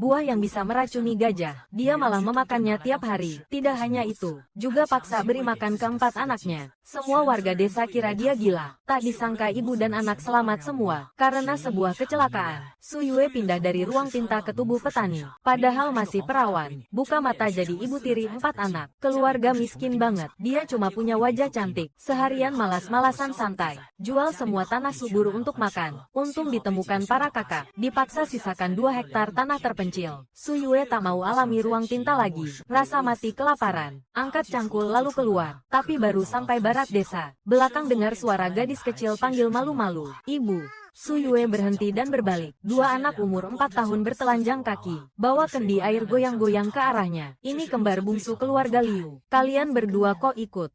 buah yang bisa meracuni gajah. Dia malah memakannya tiap hari. Tidak hanya itu, juga paksa beri makan keempat anaknya. Semua warga desa kira dia gila. Tak disangka ibu dan anak selamat semua. Karena sebuah kecelakaan, Su Yue pindah dari ruang tinta ke tubuh petani. Padahal masih perawan. Buka mata jadi ibu tiri 4 anak. Keluarga miskin banget. Dia cuma punya wajah cantik. Seharian malas-malasan santai. Jual semua tanah subur untuk makan. Untung ditemukan para kakak. Dipaksa sisakan 2 hektar tanah terpencil. Su Yue tak mau alami ruang tinta lagi. Rasa mati kelaparan. Angkat cangkul lalu keluar. Tapi baru sampai barat desa. Belakang dengar suara gadis kecil panggil malu-malu. Ibu. Su Yue berhenti dan berbalik. 2 anak umur 4 tahun bertelanjang kaki. Bawa kendi air goyang-goyang ke arahnya. Ini kembar bungsu keluarga Liu. Kalian berdua kok ikut?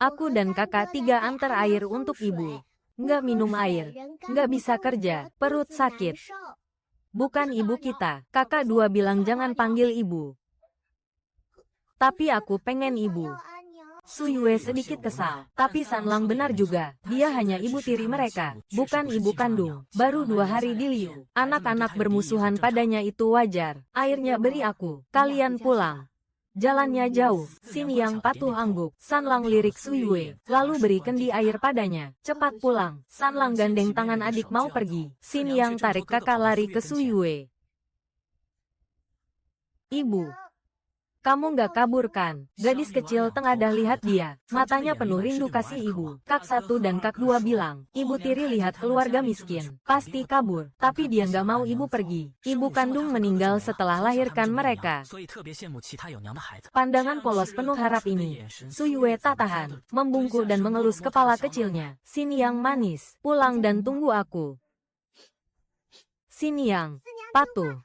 Aku dan kakak 3 antar air untuk ibu. Nggak minum air. Nggak bisa kerja. Perut sakit. Bukan ibu kita. Kakak 2 bilang jangan panggil ibu. Tapi aku pengen ibu. Su Yue sedikit kesal, tapi Sanlang benar juga. Dia hanya ibu tiri mereka, bukan ibu kandung. Baru 2 hari di Liu. Anak-anak bermusuhan padanya itu wajar. Airnya beri aku. Kalian pulang. Jalannya jauh. Sini yang patuh angguk. Sanlang lirik Su Yue, lalu beri kendi air padanya. Cepat pulang. Sanlang gandeng tangan adik mau pergi. Sini yang tarik kakak lari ke Su Yue. Ibu. Kamu nggak kabur kan? Gadis kecil tengadah lihat dia. Matanya penuh rindu kasih ibu. Kak 1 dan Kak 2 bilang, ibu tiri lihat keluarga miskin. Pasti kabur. Tapi dia nggak mau ibu pergi. Ibu kandung meninggal setelah lahirkan mereka. Pandangan polos penuh harap ini. Su Yue tak tahan. Membungkuk dan mengelus kepala kecilnya. Sini yang manis. Pulang dan tunggu aku. Sini yang patuh.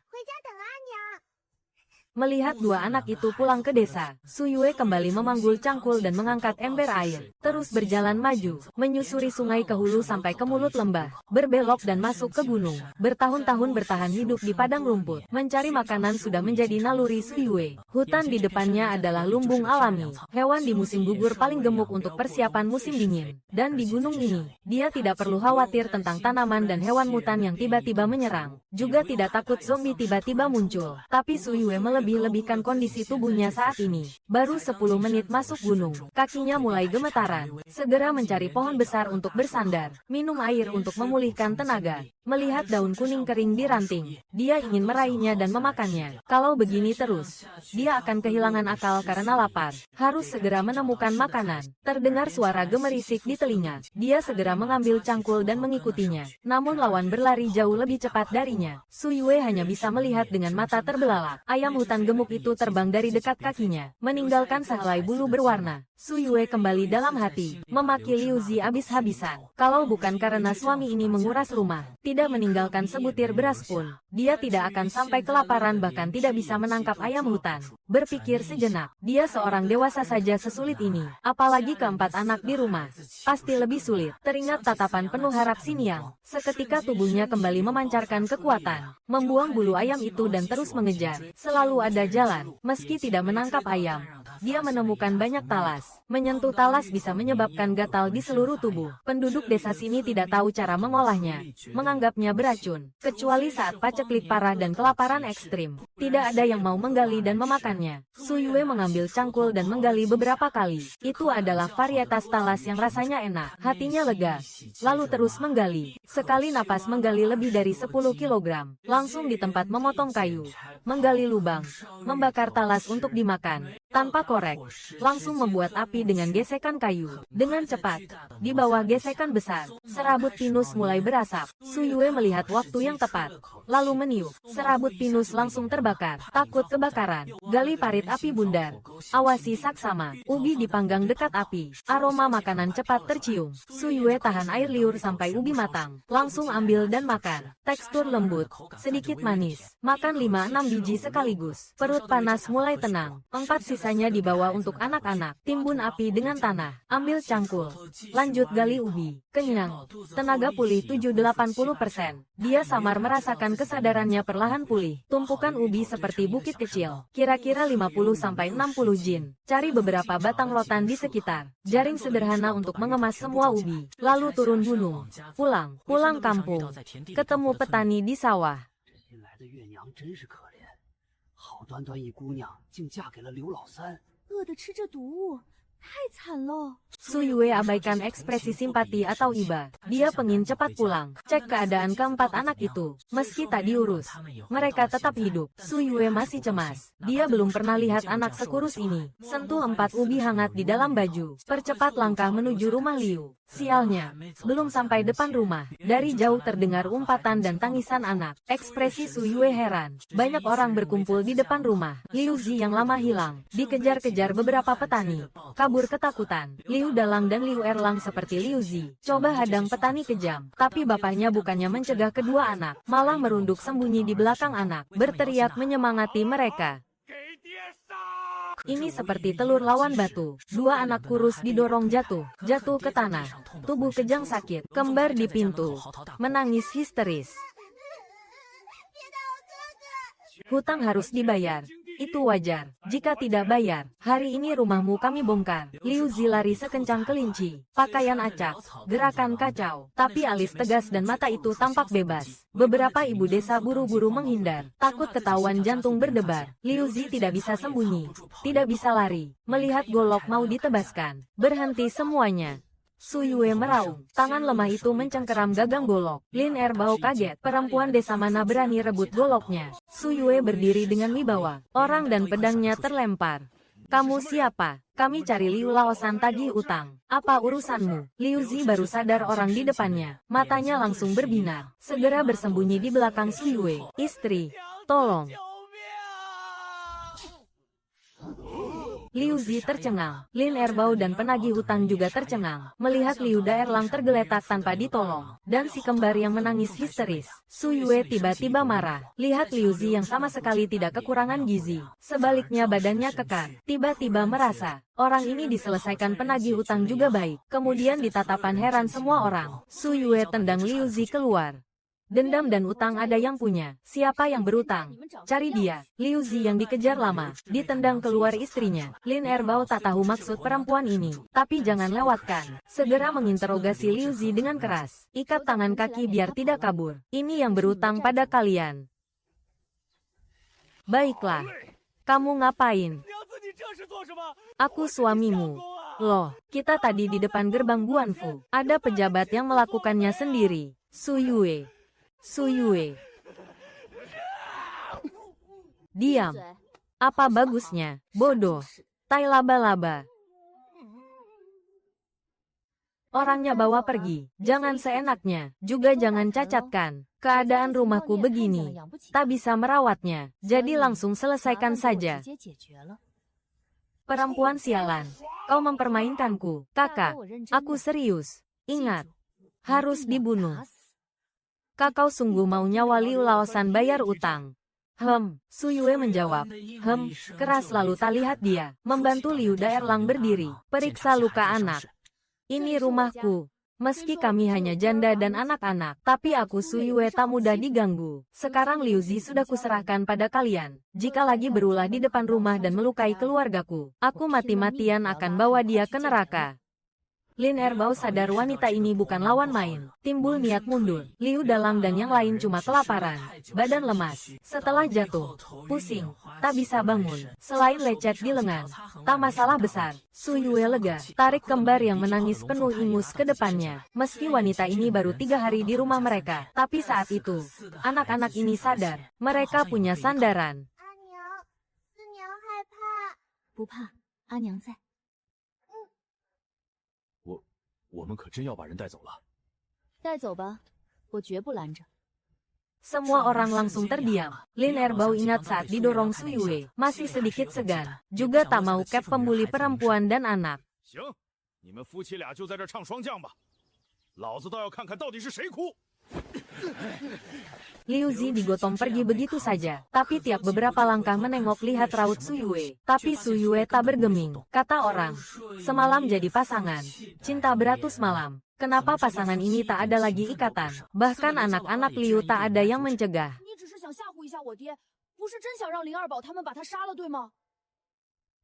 Melihat 2 anak itu pulang ke desa, Su Yue kembali memanggul cangkul dan mengangkat ember air. Terus berjalan maju, menyusuri sungai ke hulu sampai ke mulut lembah, berbelok dan masuk ke gunung. Bertahun-tahun bertahan hidup di padang rumput, mencari makanan sudah menjadi naluri Su Yue. Hutan di depannya adalah lumbung alami, hewan di musim gugur paling gemuk untuk persiapan musim dingin. Dan di gunung ini, dia tidak perlu khawatir tentang tanaman dan hewan mutan yang tiba-tiba menyerang. Juga tidak takut zombie tiba-tiba muncul. Tapi Su Yue lebih-lebihkan kondisi tubuhnya saat ini. Baru 10 menit masuk gunung, kakinya mulai gemetaran. Segera mencari pohon besar untuk bersandar, minum air untuk memulihkan tenaga. Melihat daun kuning kering di ranting, dia ingin meraihnya dan memakannya. Kalau begini terus, dia akan kehilangan akal karena lapar. Harus segera menemukan makanan. Terdengar suara gemerisik di telinga. Dia segera mengambil cangkul dan mengikutinya. Namun lawan berlari jauh lebih cepat darinya. Su Yue hanya bisa melihat dengan mata terbelalak. Ayam hutan gemuk itu terbang dari dekat kakinya, meninggalkan sehelai bulu berwarna. Su Yue kembali dalam hati, memaki Liu Zi habis-habisan. Kalau bukan karena suami ini menguras rumah, tidak meninggalkan sebutir beras pun, dia tidak akan sampai kelaparan bahkan tidak bisa menangkap ayam hutan. Berpikir sejenak, dia seorang dewasa saja sesulit ini, apalagi keempat anak di rumah. Pasti lebih sulit. Teringat tatapan penuh harap Xiniang. Seketika tubuhnya kembali memancarkan kekuatan, membuang bulu ayam itu dan terus mengejar. Selalu ada jalan, meski tidak menangkap ayam. Dia menemukan banyak talas. Menyentuh talas bisa menyebabkan gatal di seluruh tubuh. Penduduk desa sini tidak tahu cara mengolahnya, menganggapnya beracun, kecuali saat paceklik parah dan kelaparan ekstrim. Tidak ada yang mau menggali dan memakannya. Su Yue mengambil cangkul dan menggali beberapa kali. Itu adalah varietas talas yang rasanya enak. Hatinya lega. Lalu terus menggali. Sekali napas menggali lebih dari 10 kg. Langsung di tempat memotong kayu. Menggali lubang. Membakar talas untuk dimakan. Tanpa korek. Langsung membuat api dengan gesekan kayu. Dengan cepat. Di bawah gesekan besar, serabut pinus mulai berasap. Su Yue melihat waktu yang tepat. Lalu meniup. Serabut pinus langsung terbakar. Takut kebakaran. Gali parit api bundar. Awasi saksama. Ubi dipanggang dekat api. Aroma makanan cepat tercium. Su Yue tahan air liur sampai ubi matang. Langsung ambil dan makan. Tekstur lembut. Sedikit manis. Makan 5-6 biji sekaligus. Perut panas mulai tenang. 4 sisanya dibawa untuk anak-anak. Timbun api dengan tanah. Ambil cangkul. Lanjut gali ubi. Kenyang. Tenaga pulih 7-80%. Dia samar merasakan kesadarannya perlahan pulih. Tumpukan ubi seperti bukit kecil. Kira-kira 50-60 jin. Cari beberapa batang rotan di sekitar. Jaring sederhana untuk mengemas semua ubi. Lalu turun gunung. Pulang kampung. Ketemu petani di sawah. 好端端一姑娘，竟嫁给了刘老三，饿得吃着毒物，太惨了。 Su Yue abaikan ekspresi simpati atau iba. Dia pengin cepat pulang. Cek keadaan keempat anak itu. Meski tak diurus, mereka tetap hidup. Su Yue masih cemas. Dia belum pernah lihat anak sekurus ini. Sentuh 4 ubi hangat di dalam baju. Percepat langkah menuju rumah Liu. Sialnya, belum sampai depan rumah. Dari jauh terdengar umpatan dan tangisan anak. Ekspresi Su Yue heran. Banyak orang berkumpul di depan rumah. Liu Zi yang lama hilang. Dikejar-kejar beberapa petani. Kabur ketakutan. Liu Dalang dan Liu Erlang seperti Liu Zi. Coba hadang petani kejam. Tapi bapaknya bukannya mencegah kedua anak. Malah merunduk sembunyi di belakang anak. Berteriak menyemangati mereka. Ini seperti telur lawan batu. Dua anak kurus didorong jatuh ke tanah. Tubuh kejang sakit. Kembar di pintu. Menangis histeris. Hutang harus dibayar. Itu wajar. Jika tidak bayar, hari ini rumahmu kami bongkar. Liu Zi lari sekencang kelinci. Pakaian acak, gerakan kacau. Tapi alis tegas dan mata itu tampak bebas. Beberapa ibu desa buru-buru menghindar. Takut ketahuan jantung berdebar. Liu Zi tidak bisa sembunyi. Tidak bisa lari. Melihat golok mau ditebaskan. Berhenti semuanya. Su Yue meraung. Tangan lemah itu mencengkeram gagang golok. Lin Erbao kaget. Perempuan desa mana berani rebut goloknya. Su Yue berdiri dengan wibawa. Orang dan pedangnya terlempar. Kamu siapa? Kami cari Liu Laosan tagih utang. Apa urusanmu? Liu Zi baru sadar orang di depannya. Matanya langsung berbinar. Segera bersembunyi di belakang Su Yue. Istri, tolong. Liu Zi tercengang. Lin Erbao dan penagih hutang juga tercengang. Melihat Liu Daerlang tergeletak tanpa ditolong. Dan si kembar yang menangis histeris. Su Yue tiba-tiba marah. Lihat Liu Zi yang sama sekali tidak kekurangan gizi. Sebaliknya badannya kekar. Tiba-tiba merasa, orang ini diselesaikan penagih hutang juga baik. Kemudian di tatapan heran semua orang, Su Yue tendang Liu Zi keluar. Dendam dan utang ada yang punya. Siapa yang berutang? Cari dia. Liu Zi yang dikejar lama, ditendang keluar istrinya. Lin Erbao tak tahu maksud perempuan ini. Tapi jangan lewatkan. Segera menginterogasi Liu Zi dengan keras. Ikat tangan kaki biar tidak kabur. Ini yang berutang pada kalian. Baiklah. Kamu ngapain? Aku suamimu. Loh, kita tadi di depan gerbang Guanfu. Ada pejabat yang melakukannya sendiri. Su Yue. Su Yue. Diam. Apa bagusnya? Bodoh. Tai laba-laba. Orangnya bawa pergi. Jangan seenaknya. Juga jangan cacatkan. Keadaan rumahku begini. Tak bisa merawatnya. Jadi langsung selesaikan saja. Perempuan sialan. Kau mempermainkanku. Kakak, aku serius. Ingat. Harus dibunuh. Kakau sungguh mau nyawa Liu Laosan bayar utang. Su Yue menjawab. Keras lalu tak lihat dia. Membantu Liu Daerlang berdiri. Periksa luka anak. Ini rumahku. Meski kami hanya janda dan anak-anak, tapi aku Su Yue tak mudah diganggu. Sekarang Liu Zi sudah kuserahkan pada kalian. Jika lagi berulah di depan rumah dan melukai keluargaku, aku mati-matian akan bawa dia ke neraka. Lin Erbao sadar wanita ini bukan lawan main. Timbul niat mundur. Liu Dalang dan yang lain cuma kelaparan. Badan lemas. Setelah jatuh, pusing. Tak bisa bangun. Selain lecet di lengan. Tak masalah besar. Su Yue lega. Tarik kembar yang menangis penuh ingus ke depannya. Meski wanita ini baru 3 hari di rumah mereka. Tapi saat itu, anak-anak ini sadar. Mereka punya sandaran. 不怕，阿娘在。 我们可真要把人带走了。带走吧，我绝不拦着。 Semua orang langsung terdiam. Lin Erbao ingat saat didorong Su Yue, masih sedikit segan. Juga tak mau cap pembuli perempuan dan anak. 行，你们夫妻俩就在这唱双降吧，老子倒要看看到底是谁哭。 Liu Zi digotong pergi begitu saja, tapi tiap beberapa langkah menengok lihat raut Su Yue. Tapi Su Yue tak bergeming. Kata orang, semalam jadi pasangan. Cinta beratus malam. Kenapa pasangan ini tak ada lagi ikatan? Bahkan anak-anak Liu tak ada yang mencegah. 你只是想吓唬一下我爹，不是真想让林二宝他们把他杀了，对吗？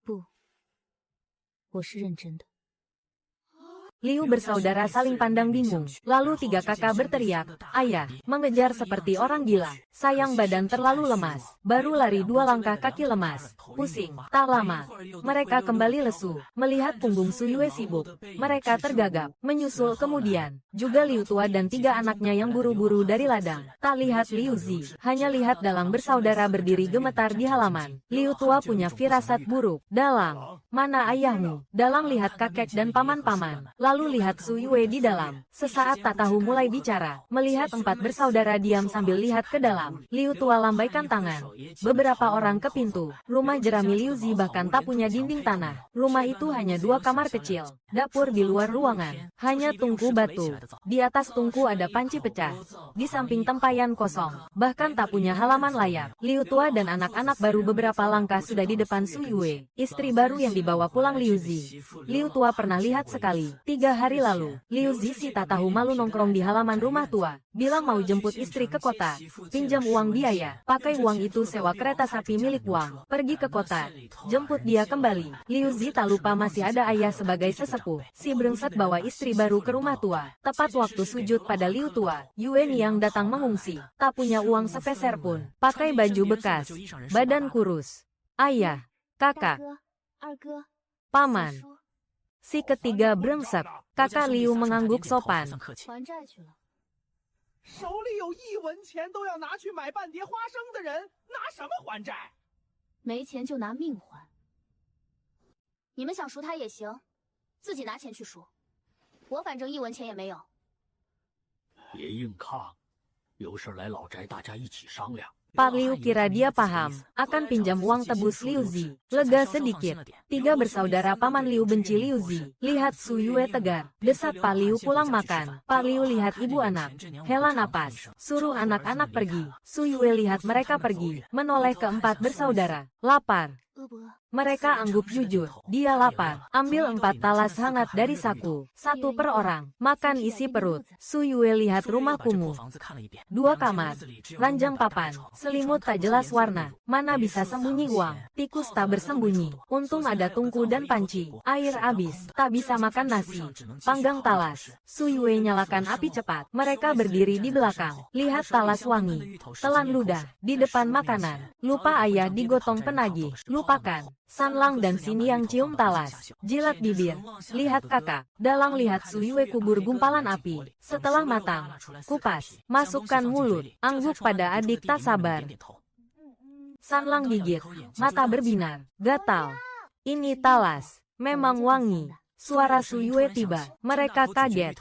不，我是认真的。Liu bersaudara saling pandang bingung. Lalu tiga kakak berteriak, "Ayah!" mengejar seperti orang gila. Sayang badan terlalu lemas. Baru lari 2 langkah kaki lemas. Pusing. Tak lama. Mereka kembali lesu. Melihat punggung Suyue sibuk. Mereka tergagap. Menyusul kemudian. Juga Liu Tua dan 3 anaknya yang buru-buru dari ladang. Tak lihat Liu Zi. Hanya lihat Dalang bersaudara berdiri gemetar di halaman. Liu Tua punya firasat buruk. Dalang, mana ayahmu? Dalang lihat kakek dan paman-paman. Lalu lihat Suyue di dalam. Sesaat tak tahu mulai bicara. Melihat 4 bersaudara diam sambil lihat ke dalam. Liu Tua lambaikan tangan. Beberapa orang ke pintu. Rumah jerami Liu Zi bahkan tak punya dinding tanah. Rumah itu hanya 2 kamar kecil. Dapur di luar ruangan. Hanya tungku batu. Di atas tungku ada panci pecah. Di samping tempayan kosong. Bahkan tak punya halaman layak. Liu Tua dan anak-anak baru beberapa langkah sudah di depan Suyue, istri baru yang dibawa pulang Liu Zi. Liu Tua pernah lihat sekali. 3 hari lalu, Liu Zi si tak tahu malu nongkrong di halaman rumah tua. Bilang mau jemput istri ke kota. Pinjam uang biaya. Pakai uang itu sewa kereta sapi milik Wang. Pergi ke kota. Jemput dia kembali. Liu Zi tak lupa masih ada ayah sebagai sesepuh. Si brengsek bawa istri baru ke rumah tua. Tepat waktu sujud pada Liu Tua, Yuen yang datang mengungsi. Tak punya uang sepeser pun. Pakai baju bekas. Badan kurus. Ayah. Kakak. Paman. Si ketiga brengsek. Kakak Liu mengangguk sopan. 还债去了。手里有1文钱都要拿去买半碟花生的人，拿什么还债？没钱就拿命还。你们想赎他也行，自己拿钱去赎。我反正1文钱也没有。别硬抗，有事来老宅大家一起商量。 Pak Liu kira dia paham, akan pinjam uang tebus Liu Zi. Lega sedikit. 3 bersaudara paman Liu benci Liu Zi. Lihat Suyue tegar. Desak Pak Liu pulang makan. Pak Liu lihat ibu anak. Hela napas. Suruh anak-anak pergi. Suyue lihat mereka pergi. Menoleh ke 4 bersaudara. Lapar. Mereka angguk jujur. Dia lapar. Ambil 4 talas hangat dari saku. 1 per orang. Makan isi perut. Suyue lihat rumah kumuh. 2 kamar. Ranjang papan. Selimut tak jelas warna. Mana bisa sembunyi uang. Tikus tak bersembunyi. Untung ada tungku dan panci. Air habis. Tak bisa makan nasi. Panggang talas. Suyue nyalakan api cepat. Mereka berdiri di belakang. Lihat talas wangi. Telan ludah. Di depan makanan. Lupa ayah digotong penagih. Lupakan. Sanlang dan Sini yang cium talas. Jilat bibir. Lihat kakak. Dalang lihat Suyue kubur gumpalan api. Setelah matang. Kupas. Masukkan mulut. Angguk pada adik tak sabar. Sanlang gigit. Mata berbinar. Gatal. Ini talas. Memang wangi. Suara Suyue tiba. Mereka kaget.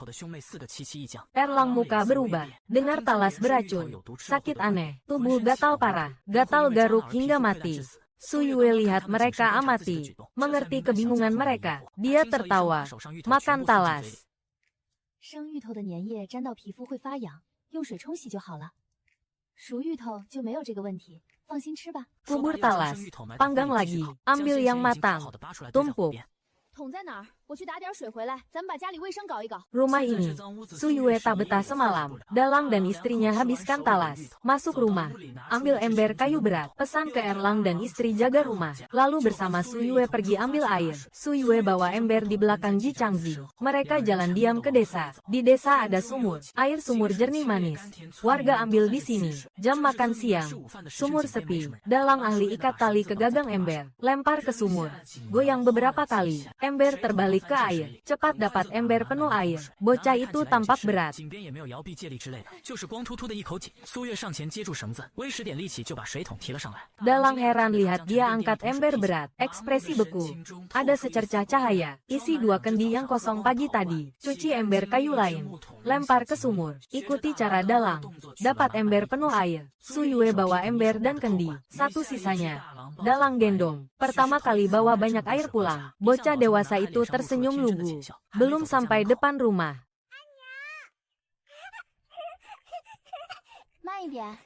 Erlang muka berubah. Dengar talas beracun. Sakit aneh. Tubuh gatal parah. Gatal garuk hingga mati. Suyue lihat mereka amati. Mengerti kebingungan mereka. Dia tertawa. Makan talas. 生芋头的粘液沾到皮肤会发痒，用水冲洗就好了。熟芋头就没有这个问题，放心吃吧。 Kubur talas. Panggang lagi. Ambil yang matang. Tumpuk. 桶在哪儿？我去打点水回来，咱们把家里卫生搞一搞。 Rumah ini. Suyue tak betah semalam. Dalang dan istrinya habiskan talas. Masuk rumah. Ambil ember kayu berat. Pesan ke Erlang dan istri jaga rumah. Lalu bersama Suyue pergi ambil air. Suyue bawa ember di belakang Ji Changzi. Mereka jalan diam ke desa. Di desa ada sumur. Air sumur jernih manis. Warga ambil di sini. Jam makan siang. Sumur sepi. Dalang ahli ikat tali ke gagang ember. Lempar ke sumur. Goyang beberapa kali. Ember terbalik ke air. Cepat dapat ember penuh air. Bocah itu tampak berat. Dalang heran lihat dia angkat ember berat. Ekspresi beku. Ada secercah cahaya. Isi 2 kendi yang kosong pagi tadi. Cuci ember kayu lain. Lempar ke sumur. Ikuti cara Dalang. Dapat ember penuh air. Suyue bawa ember dan kendi. 1 sisanya. Dalang gendong. Pertama kali bawa banyak air pulang. Bocah dewasa itu tersenyum lugu. Belum sampai depan rumah. 慢一点。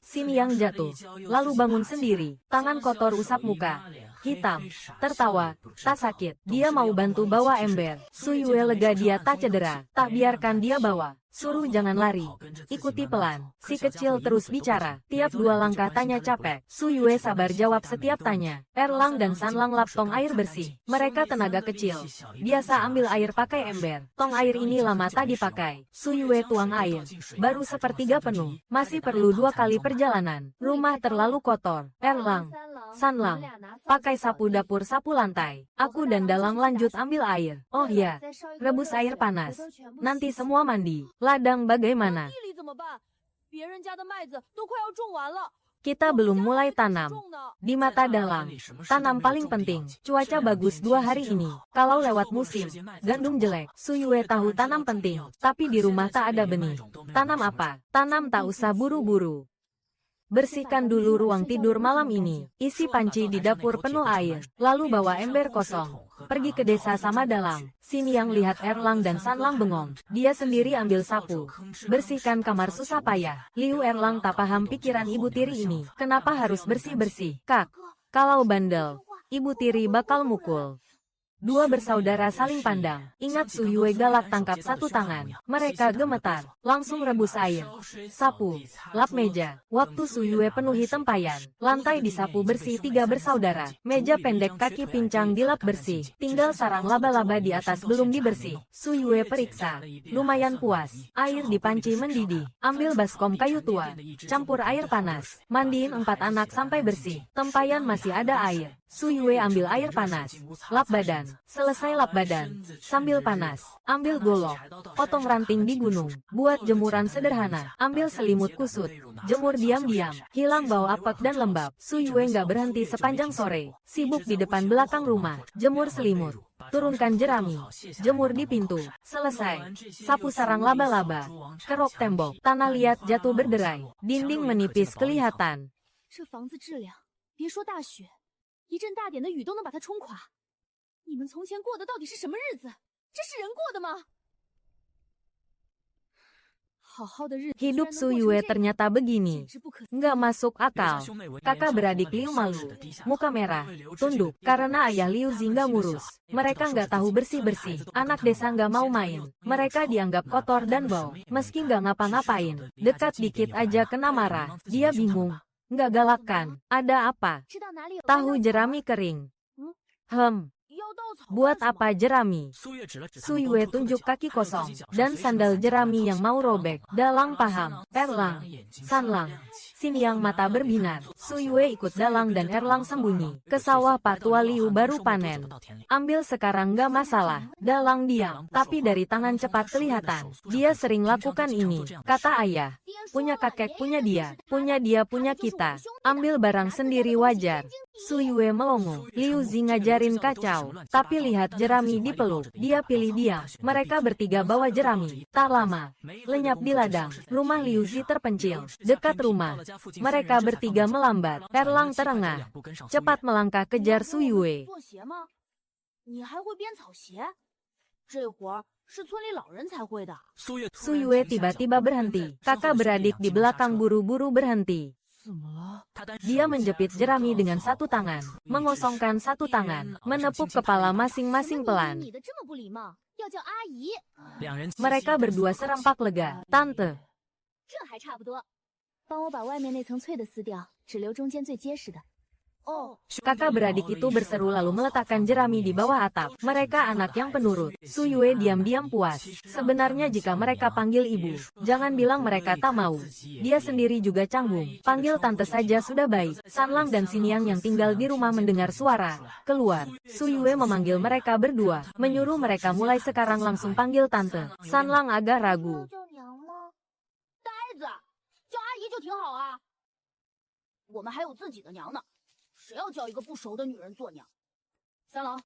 Sini yang jatuh. Lalu bangun sendiri. Tangan kotor usap muka. hitam, tertawa, tak sakit. Dia mau bantu bawa ember. Su Yue lega dia tak cedera, tak biarkan dia bawa. Suruh jangan lari. Ikuti pelan. Si kecil terus bicara. Tiap 2 langkah tanya capek. Su Yue sabar jawab setiap tanya. Erlang dan Sanlang lap tong air bersih. Mereka tenaga kecil. Biasa ambil air pakai ember. Tong air ini lama tak dipakai. Su Yue tuang air. Baru sepertiga penuh. Masih perlu 2 kali perjalanan. Rumah terlalu kotor. Erlang, Sanlang, pakai sapu dapur sapu lantai. Aku dan Dalang lanjut ambil air. Oh ya, rebus air panas. Nanti semua mandi. Ladang bagaimana? Kita belum mulai tanam. Di mata Dalang, tanam paling penting. Cuaca bagus 2 hari ini. Kalau lewat musim, gandum jelek. Su Yue tahu tanam penting, tapi di rumah tak ada benih. Tanam apa? Tanam tak usah buru-buru. Bersihkan dulu ruang tidur malam ini. Isi panci di dapur penuh air. Lalu bawa ember kosong. Pergi ke desa sama Dalang. Xinyan lihat Erlang dan Sanlang bengong. Dia sendiri ambil sapu. Bersihkan kamar susah payah. Liu Erlang tak paham pikiran ibu tiri ini. Kenapa harus bersih-bersih? Kak, kalau bandel, ibu tiri bakal mukul. 2 bersaudara saling pandang. Ingat Su Yue galak tangkap satu tangan. Mereka gemetar. Langsung rebus air. Sapu. Lap meja. Waktu Su Yue penuhi tempayan. Lantai disapu bersih 3 bersaudara. Meja pendek kaki pincang dilap bersih. Tinggal sarang laba-laba di atas belum dibersih. Su Yue periksa. Lumayan puas. Air di panci mendidih. Ambil baskom kayu tua. Campur air panas. Mandiin 4 anak sampai bersih. Tempayan masih ada air. Su Yue ambil air panas. Lap badan. Selesai lap badan. Sambil panas, ambil golok. Potong ranting di gunung. Buat jemuran sederhana. Ambil selimut kusut. Jemur diam-diam. Hilang bau apek dan lembab. Su Yue nggak berhenti sepanjang sore. Sibuk di depan belakang rumah. Jemur selimut. Turunkan jerami. Jemur di pintu. Selesai. Sapu sarang laba-laba. Kerok tembok. Tanah liat jatuh berderai. Dinding menipis kelihatan. 这房子质量，别说大雪，一阵大点的雨都能把它冲垮。你们从前过的到底是什么日子？这是人过的吗？好好的日子， Hidup Su Yue ternyata begini. Nggak masuk akal. Kakak beradik Liu malu. Muka merah. Tunduk. Karena ayah Liu Zi nggak ngurus. Mereka nggak tahu bersih-bersih. Anak desa nggak mau main. Mereka dianggap kotor dan bau. Meski nggak ngapa-ngapain. Dekat dikit aja kena marah. Dia bingung. Nggak galak kan? Ada apa? Tahu jerami kering. Buat apa jerami? Su Yue tunjuk kaki kosong. Dan sandal jerami yang mau robek. Dalang paham. Erlang, Sanlang, Xinyan mata berbinar. Su Yue ikut Dalang dan Erlang sembunyi. Ke sawah Pak Tua Liu baru panen. Ambil sekarang nggak masalah. Dalang diam. Tapi dari tangan cepat kelihatan. Dia sering lakukan ini. Kata ayah. Punya kakek punya dia. Punya dia punya kita. Ambil barang sendiri wajar. Su Yue melongo. Liu Zi ngajarin kacau. Tapi lihat jerami dipeluk. Dia pilih diam. Mereka bertiga bawa jerami. Tak lama. Lenyap di ladang. Rumah Liu Zi terpencil. Dekat rumah. Mereka bertiga melambat. Erlang terengah. Cepat melangkah kejar Su Yue. Su Yue tiba-tiba berhenti. Kakak beradik di belakang buru-buru berhenti. Dia menjepit jerami dengan satu tangan, mengosongkan satu tangan, menepuk kepala masing-masing pelan. Mereka berdua serempak lega. Tante. Kakak beradik itu berseru lalu meletakkan jerami di bawah atap. Mereka anak yang penurut. Su Yue diam-diam puas. Sebenarnya jika mereka panggil ibu, jangan bilang mereka tak mau. Dia sendiri juga canggung. Panggil tante saja sudah baik. Sanlang dan Xinyan yang tinggal di rumah mendengar suara. Keluar. Su Yue memanggil mereka berdua. Menyuruh mereka mulai sekarang langsung panggil tante. Sanlang agak ragu.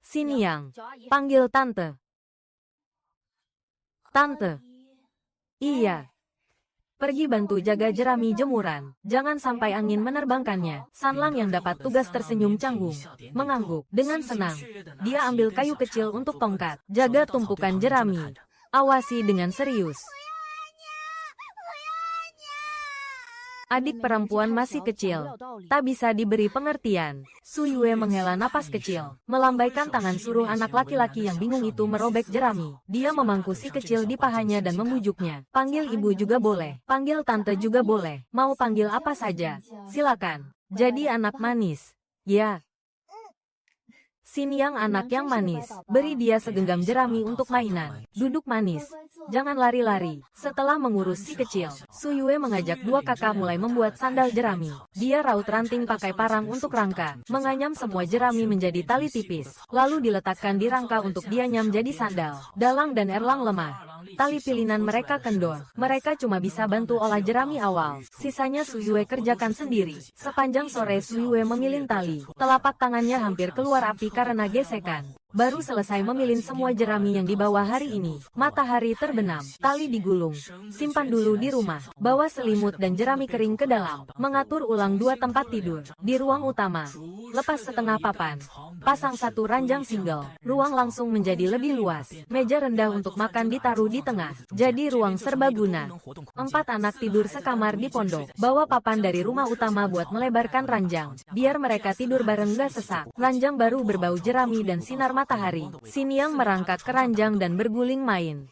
Xinyan, panggil tante. Tante. Iya. Pergi bantu jaga jerami jemuran. Jangan sampai angin menerbangkannya. Sanlang yang dapat tugas tersenyum canggung. Mengangguk. Dengan senang. Dia ambil kayu kecil untuk tongkat. Jaga tumpukan jerami. Awasi dengan serius. Adik perempuan masih kecil, tak bisa diberi pengertian. Su Yue menghela napas kecil, melambaikan tangan suruh anak laki-laki yang bingung itu merobek jerami. Dia memangku si kecil di pahanya dan membujuknya. Panggil ibu juga boleh, panggil tante juga boleh, mau panggil apa saja, silakan. Jadi anak manis. Ya. Xinyan anak yang manis, beri dia segenggam jerami untuk mainan. Duduk manis, jangan lari-lari. Setelah mengurus si kecil, Su Yue mengajak dua kakak mulai membuat sandal jerami. Dia raut ranting pakai parang untuk rangka, menganyam semua jerami menjadi tali tipis, lalu diletakkan di rangka untuk dianyam jadi sandal. Dalang dan Erlang lemah. Tali pilinan mereka kendor. Mereka cuma bisa bantu olah jerami awal. Sisanya Su Yue kerjakan sendiri. Sepanjang sore Su Yue memilin tali. Telapak tangannya hampir keluar api karena gesekan. Baru selesai memilin semua jerami yang dibawa hari ini. Matahari terbenam. Tali digulung. Simpan dulu di rumah. Bawa selimut dan jerami kering ke dalam. Mengatur ulang 2 tempat tidur. Di ruang utama. Lepas setengah papan. Pasang 1 ranjang single. Ruang langsung menjadi lebih luas. Meja rendah untuk makan ditaruh di tengah. Jadi ruang serbaguna. 4 anak tidur sekamar di pondok. Bawa papan dari rumah utama buat melebarkan ranjang. Biar mereka tidur bareng gak sesak. Ranjang baru berbau jerami dan sinar matahari. Xinyan merangkak ke ranjang dan berguling main.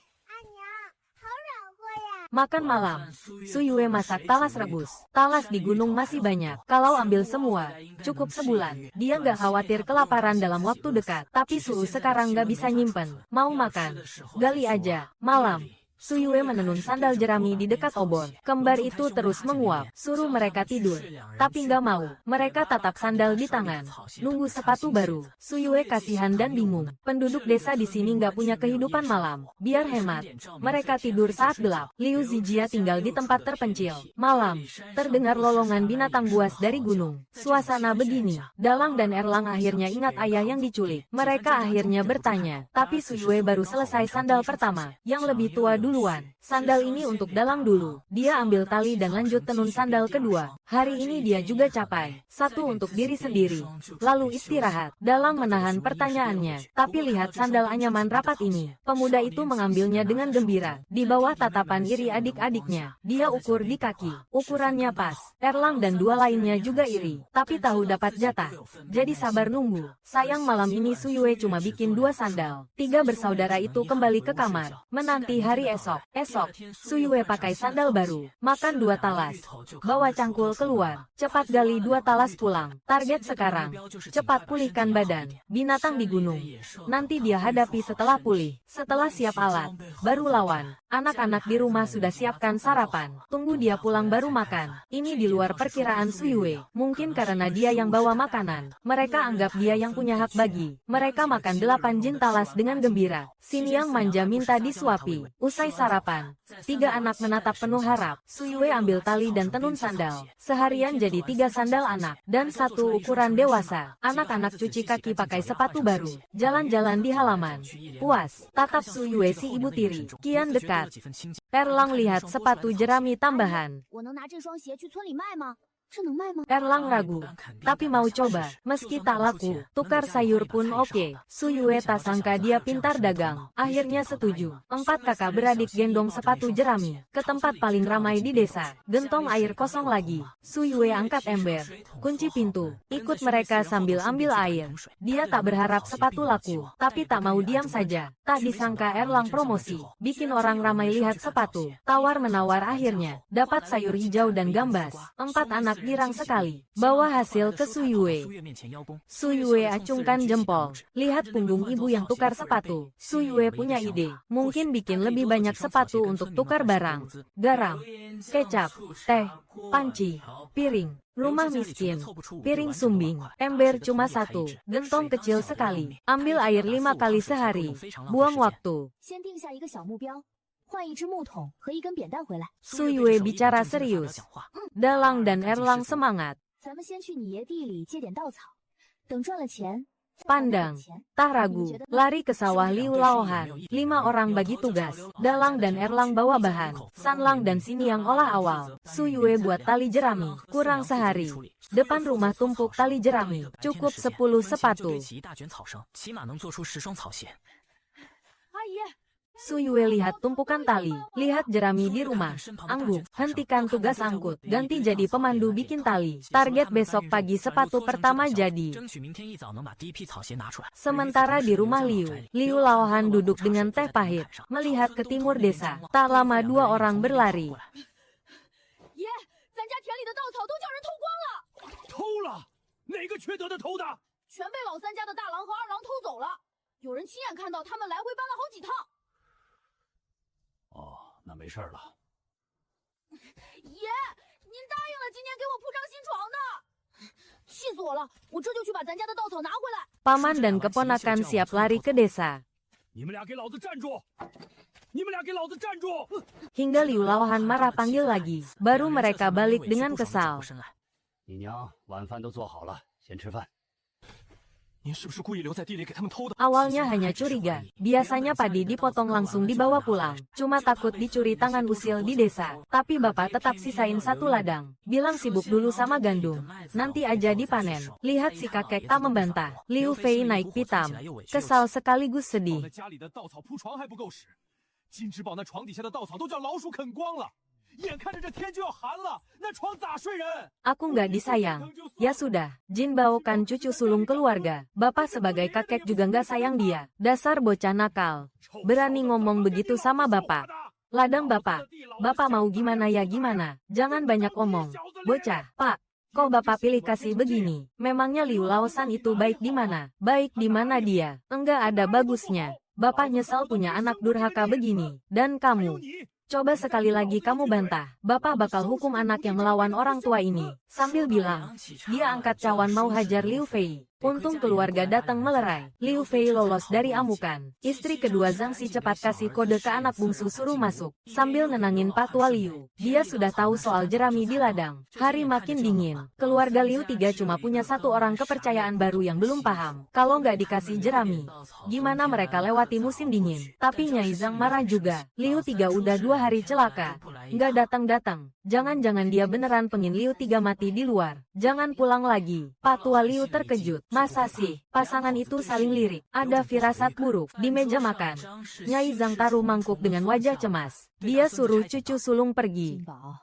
Makan malam. Su Yue masak talas rebus. Talas di gunung masih banyak. Kalau ambil semua, cukup sebulan. Dia nggak khawatir kelaparan dalam waktu dekat. Tapi Su sekarang nggak bisa nyimpen. Mau makan? Gali aja. Malam. Su Yue menenun sandal jerami di dekat obor. Kembar itu terus menguap, suruh mereka tidur. Tapi nggak mau, mereka tatap sandal di tangan. Nunggu sepatu baru. Su Yue kasihan dan bingung. Penduduk desa di sini nggak punya kehidupan malam. Biar hemat, mereka tidur saat gelap. Liu Zijia tinggal di tempat terpencil. Malam, terdengar lolongan binatang buas dari gunung. Suasana begini, Dalang dan Erlang akhirnya ingat ayah yang diculik. Mereka akhirnya bertanya, tapi Su Yue baru selesai sandal pertama, yang lebih tua duluan. Sandal ini untuk Dalang dulu. Dia ambil tali dan lanjut tenun sandal kedua. Hari ini dia juga capai. 1 untuk diri sendiri. Lalu istirahat. Dalang menahan pertanyaannya. Tapi lihat sandal anyaman rapat ini. Pemuda itu mengambilnya dengan gembira. Di bawah tatapan iri adik-adiknya. Dia ukur di kaki. Ukurannya pas. Erlang dan 2 lainnya juga iri. Tapi tahu dapat jatah. Jadi sabar nunggu. Sayang malam ini Su Yue cuma bikin 2 sandal. 3 bersaudara itu kembali ke kamar. Menanti hari Esok, Su Yue pakai sandal baru, makan 2 talas, bawa cangkul keluar, cepat gali 2 talas pulang. Target sekarang, cepat pulihkan badan, binatang di gunung. Nanti dia hadapi setelah pulih, setelah siap alat, baru lawan. Anak-anak di rumah sudah siapkan sarapan, tunggu dia pulang baru makan. Ini di luar perkiraan Su Yue, mungkin karena dia yang bawa makanan. Mereka anggap dia yang punya hak bagi. Mereka makan 8 jin talas dengan gembira. Xinyan manja minta disuapi. Usai sarapan, 3 anak menatap penuh harap. Su Yue ambil tali dan tenun sandal. Seharian jadi 3 sandal anak, dan 1 ukuran dewasa. Anak-anak cuci kaki pakai sepatu baru. Jalan-jalan di halaman. Puas, tatap Su Yue si ibu tiri. Kian dekat. Erlang lihat sepatu jerami tambahan. Erlang ragu, tapi mau coba, meski tak laku. Tukar sayur pun oke. Su Yue tak sangka dia pintar dagang. Akhirnya setuju. 4 kakak beradik gendong sepatu jerami ke tempat paling ramai di desa. Gentong air kosong lagi. Su Yue angkat ember, kunci pintu, ikut mereka sambil ambil air. Dia tak berharap sepatu laku, tapi tak mau diam saja. Tak disangka Erlang promosi, bikin orang ramai lihat sepatu. Tawar-menawar akhirnya, dapat sayur hijau dan gambas. 4 anak girang sekali. Bawa hasil ke Su Yue. Su Yue acungkan jempol. Lihat punggung ibu yang tukar sepatu. Su Yue punya ide. Mungkin bikin lebih banyak sepatu untuk tukar barang. Garam, kecap, teh, panci, piring. Rumah miskin, piring sumbing, ember cuma 1, gentong kecil sekali. Ambil air 5 kali sehari. Buang waktu. Su Yue bicara serius. Dalang dan Erlang semangat. Pandang, tak ragu, lari ke sawah Liu Laohan. 5 orang bagi tugas. Dalang dan Erlang bawa bahan. Sanlang dan Xinyan olah awal. Su Yue buat tali jerami. Kurang sehari. Depan rumah tumpuk tali jerami. Cukup 10 sepatu. Su Yue lihat tumpukan tali, lihat jerami di rumah. Angguk, hentikan tugas angkut, ganti jadi pemandu bikin tali. Target besok pagi sepatu pertama jadi. Sementara di rumah Liu Laohan duduk dengan teh pahit, melihat ke timur desa. Tak lama dua orang berlari. 爷，咱家田里的稻草都叫人偷光了，偷了？哪个缺德的偷的？全被老三家的大郎和二郎偷走了。有人亲眼看到他们来回搬了好几趟。哦，那没事了。爷，您答应了今年给我铺张新床的，气死我了！我这就去把咱家的稻草拿回来。 Paman dan keponakan siap lari ke desa. 你们俩给老子站住！你们俩给老子站住！ Hingga Liu Laohan marah panggil lagi. Baru mereka balik dengan kesal. 你娘晚饭都做好了，先吃饭。 您是不是故意留在地里给他们偷的？ Awalnya hanya curiga, biasanya padi dipotong langsung dibawa pulang. Cuma takut dicuri tangan usil di desa. Tapi bapak tetap sisain satu ladang. Bilang sibuk dulu sama gandum. Nanti aja dipanen. Lihat si kakek tak membantah. Liu Fei naik pitam. Kesal sekaligus sedih. 家里的稻草铺床还不够使，金之宝那床底下的稻草都叫老鼠啃光了。眼看着这天就要寒了，那床咋睡人？ Aku nggak disayang. Ya sudah, Jin Bao kan cucu sulung keluarga. Bapak sebagai kakek juga nggak sayang dia. Dasar bocah nakal. Berani ngomong begitu sama bapak. Ladang bapak. Bapak mau gimana ya gimana. Jangan banyak omong. Bocah, pak. Kok bapak pilih kasih begini? Memangnya Liu Laosan itu baik di mana? Baik di mana dia? Enggak ada bagusnya. Bapak nyesal punya anak durhaka begini. Dan kamu. Coba sekali lagi kamu bantah, bapak bakal hukum anak yang melawan orang tua ini. Sambil bilang, dia angkat cawan mau hajar Liu Fei. Untung keluarga datang melerai. Liu Fei lolos dari amukan. Istri kedua Zhang Si cepat kasih kode ke anak bungsu suruh masuk. Sambil nenangin Pak Tua Liu. Dia sudah tahu soal jerami di ladang. Hari makin dingin. Keluarga Liu Tiga cuma punya satu orang kepercayaan baru yang belum paham. Kalau nggak dikasih jerami, gimana mereka lewati musim dingin? Tapi Nyai Zhang marah juga. Liu Tiga udah 2 hari celaka. Nggak datang-datang. Jangan-jangan dia beneran pengen Liu Tiga mati di luar. Jangan pulang lagi. Pak Tua Liu terkejut. Masa sih, pasangan itu saling lirik. Ada firasat buruk di meja makan. Nyai Zhang taruh mangkuk dengan wajah cemas. Dia suruh cucu sulung pergi. 金宝，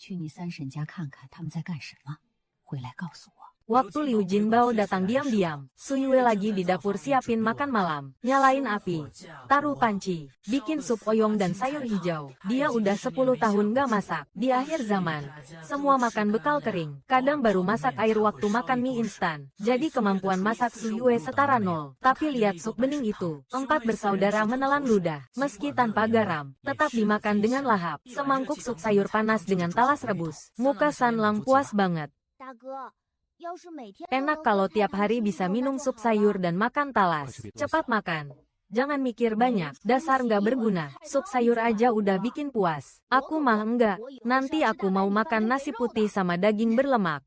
去你三婶家看看他们在干什么，回来告诉我。 Waktu Liu Jinbao datang diam-diam, Su Yue lagi di dapur siapin makan malam, nyalain api, taruh panci, bikin sup oyong dan sayur hijau. Dia udah 10 tahun gak masak. Di akhir zaman, semua makan bekal kering. Kadang baru masak air waktu makan mie instan. Jadi kemampuan masak Su Yue setara nol. Tapi lihat sup bening itu, 4 bersaudara menelan ludah. Meski tanpa garam, tetap dimakan dengan lahap. Semangkuk sup sayur panas dengan talas rebus. Muka San Lang puas banget. 大哥，要是每天 Enak kalau tiap hari bisa minum sup sayur dan makan talas. Cepat makan. Jangan mikir banyak, dasar nggak berguna. Sup sayur aja udah bikin puas. Aku mah enggak. Nanti aku mau makan nasi putih sama daging berlemak.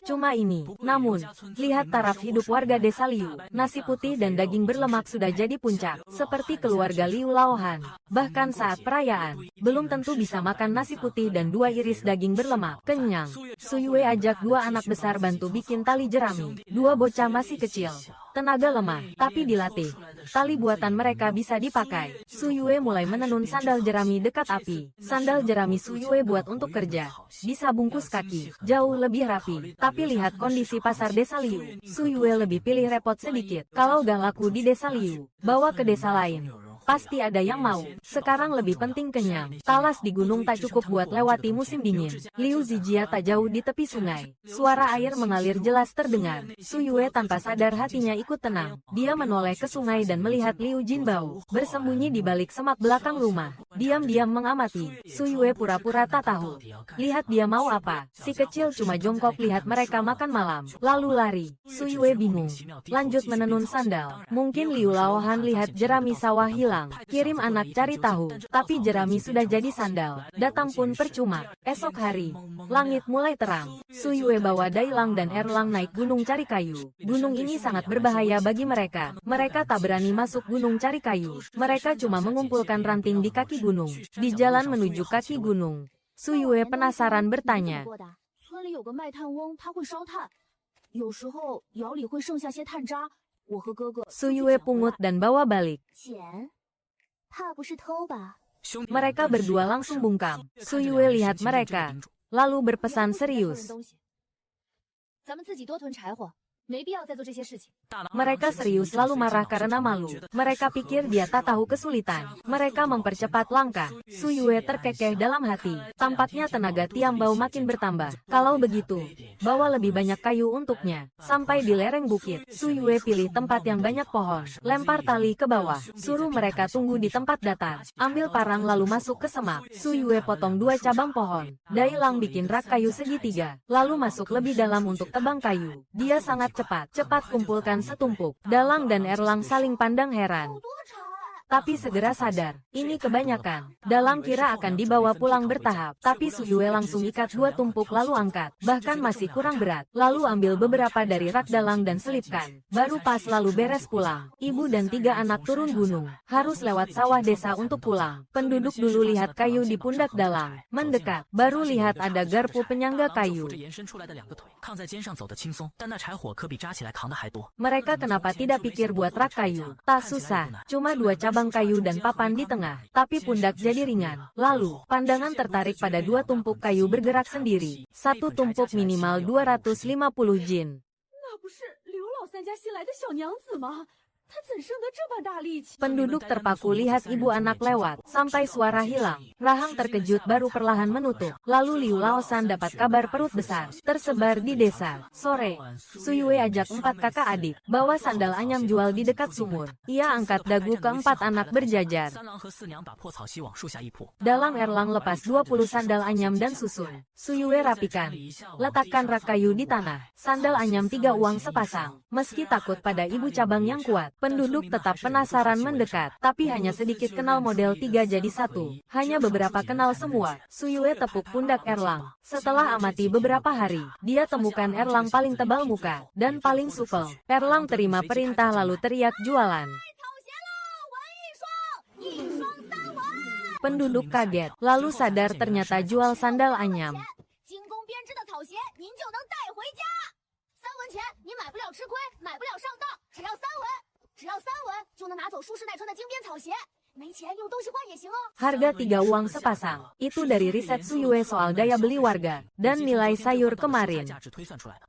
Cuma ini, namun, lihat taraf hidup warga desa Liu. Nasi putih dan daging berlemak sudah jadi puncak, seperti keluarga Liu Laohan. Bahkan saat perayaan, belum tentu bisa makan nasi putih dan 2 iris daging berlemak. Kenyang. Su Yue ajak 2 anak besar bantu bikin tali jerami. 2 bocah masih kecil. Tenaga lemah, tapi dilatih. Tali buatan mereka bisa dipakai. Su Yue mulai menenun sandal jerami dekat api. Sandal jerami Su Yue buat untuk kerja. Bisa bungkus kaki, jauh lebih rapi. Tapi lihat kondisi pasar desa Liu. Su Yue lebih pilih repot sedikit. Kalau gak laku di desa Liu, bawa ke desa lain. Pasti ada yang mau. Sekarang lebih penting kenyang. Talas di gunung tak cukup buat lewati musim dingin. Liu Zijia tak jauh di tepi sungai. Suara air mengalir jelas terdengar. Su Yue tanpa sadar hatinya ikut tenang. Dia menoleh ke sungai dan melihat Liu Jinbao bersembunyi di balik semak belakang rumah. Diam-diam mengamati. Su Yue pura-pura tak tahu. Lihat dia mau apa. Si kecil cuma jongkok lihat mereka makan malam. Lalu lari. Su Yue bingung. Lanjut menenun sandal. Mungkin Liu Laohan lihat jerami sawah hilang. Kirim anak cari tahu, tapi jerami sudah jadi sandal. Datang pun percuma. Esok hari, langit mulai terang. Su Yue bawa Dailang dan Erlang naik gunung cari kayu. Gunung ini sangat berbahaya bagi mereka. Mereka tak berani masuk gunung cari kayu. Mereka cuma mengumpulkan ranting di kaki gunung. Di jalan menuju kaki gunung, Su Yue penasaran bertanya. 村里有个卖炭翁，他会烧炭，有时候窑里会剩下些炭渣，我和哥哥 Su Yue pungut dan bawa balik. 捡。怕不是偷吧？ Mereka berdua langsung bungkam. Su Yue lihat mereka, lalu berpesan serius. 咱们自己多囤柴火，没必要再做这些事情。 Mereka serius lalu marah karena malu. Mereka pikir dia tak tahu kesulitan. Mereka mempercepat langkah. Su Yue terkekeh dalam hati. Tampaknya tenaga Tiam Bao makin bertambah. Kalau begitu, bawa lebih banyak kayu untuknya. Sampai di lereng bukit, Su Yue pilih tempat yang banyak pohon. Lempar tali ke bawah. Suruh mereka tunggu di tempat datar. Ambil parang lalu masuk ke semak. Su Yue potong 2 cabang pohon. Dai Lang bikin rak kayu segitiga. Lalu masuk lebih dalam untuk tebang kayu. Dia sangat cepat. Cepat kumpulkan setumpuk. Dalang dan Erlang saling pandang heran. Tapi segera sadar, ini kebanyakan. Dalang kira akan dibawa pulang bertahap, tapi Su Yue langsung ikat 2 tumpuk lalu angkat. Bahkan masih kurang berat. Lalu ambil beberapa dari rak dalang dan selipkan. Baru pas lalu beres pulang. Ibu dan 3 anak turun gunung. Harus lewat sawah desa untuk pulang. Penduduk dulu lihat kayu di pundak dalang. Mendekat, baru lihat ada garpu penyangga kayu. Mereka kenapa tidak pikir buat rak kayu? Tak susah, cuma 2 cabang kayu dan papan di tengah, tapi pundak jadi ringan. Lalu, pandangan tertarik pada 2 tumpuk kayu bergerak sendiri. 1 tumpuk minimal 250 jin. 那不是刘老三家新来的小娘子吗？她怎生得这般大力气？ Penduduk terpaku lihat ibu anak lewat, sampai suara hilang. Rahang terkejut baru perlahan menutup. Lalu Liu Laosan dapat kabar perut besar, tersebar di desa. Sore, Su Yue ajak 4 kakak adik, bawa sandal anyam jual di dekat sumur. Ia angkat dagu ke 4 anak berjajar. Dalang Erlang lepas 20 sandal anyam dan susun. Su Yue rapikan. Letakkan rak kayu di tanah. Sandal anyam 3 uang sepasang. Meski takut pada ibu cabang yang kuat, penduduk tetap penasaran mendekat, tapi hanya sedikit kenal model 3 jadi 1. Hanya beberapa kenal semua. Su Yue tepuk pundak Erlang. Setelah amati beberapa hari, dia temukan Erlang paling tebal muka, dan paling supel. Erlang terima perintah lalu teriak jualan. Penduduk kaget, lalu sadar ternyata jual sandal anyam. 精工编织的草鞋，您就能带回家。3文钱，你买不了吃亏，买不了上当，只要3文。 只要3文就能拿走舒适耐穿的精编草鞋，没钱用东西换也行哦。 Harga 3 uang sepasang. Itu dari riset Su Yue soal daya beli warga dan nilai sayur kemarin.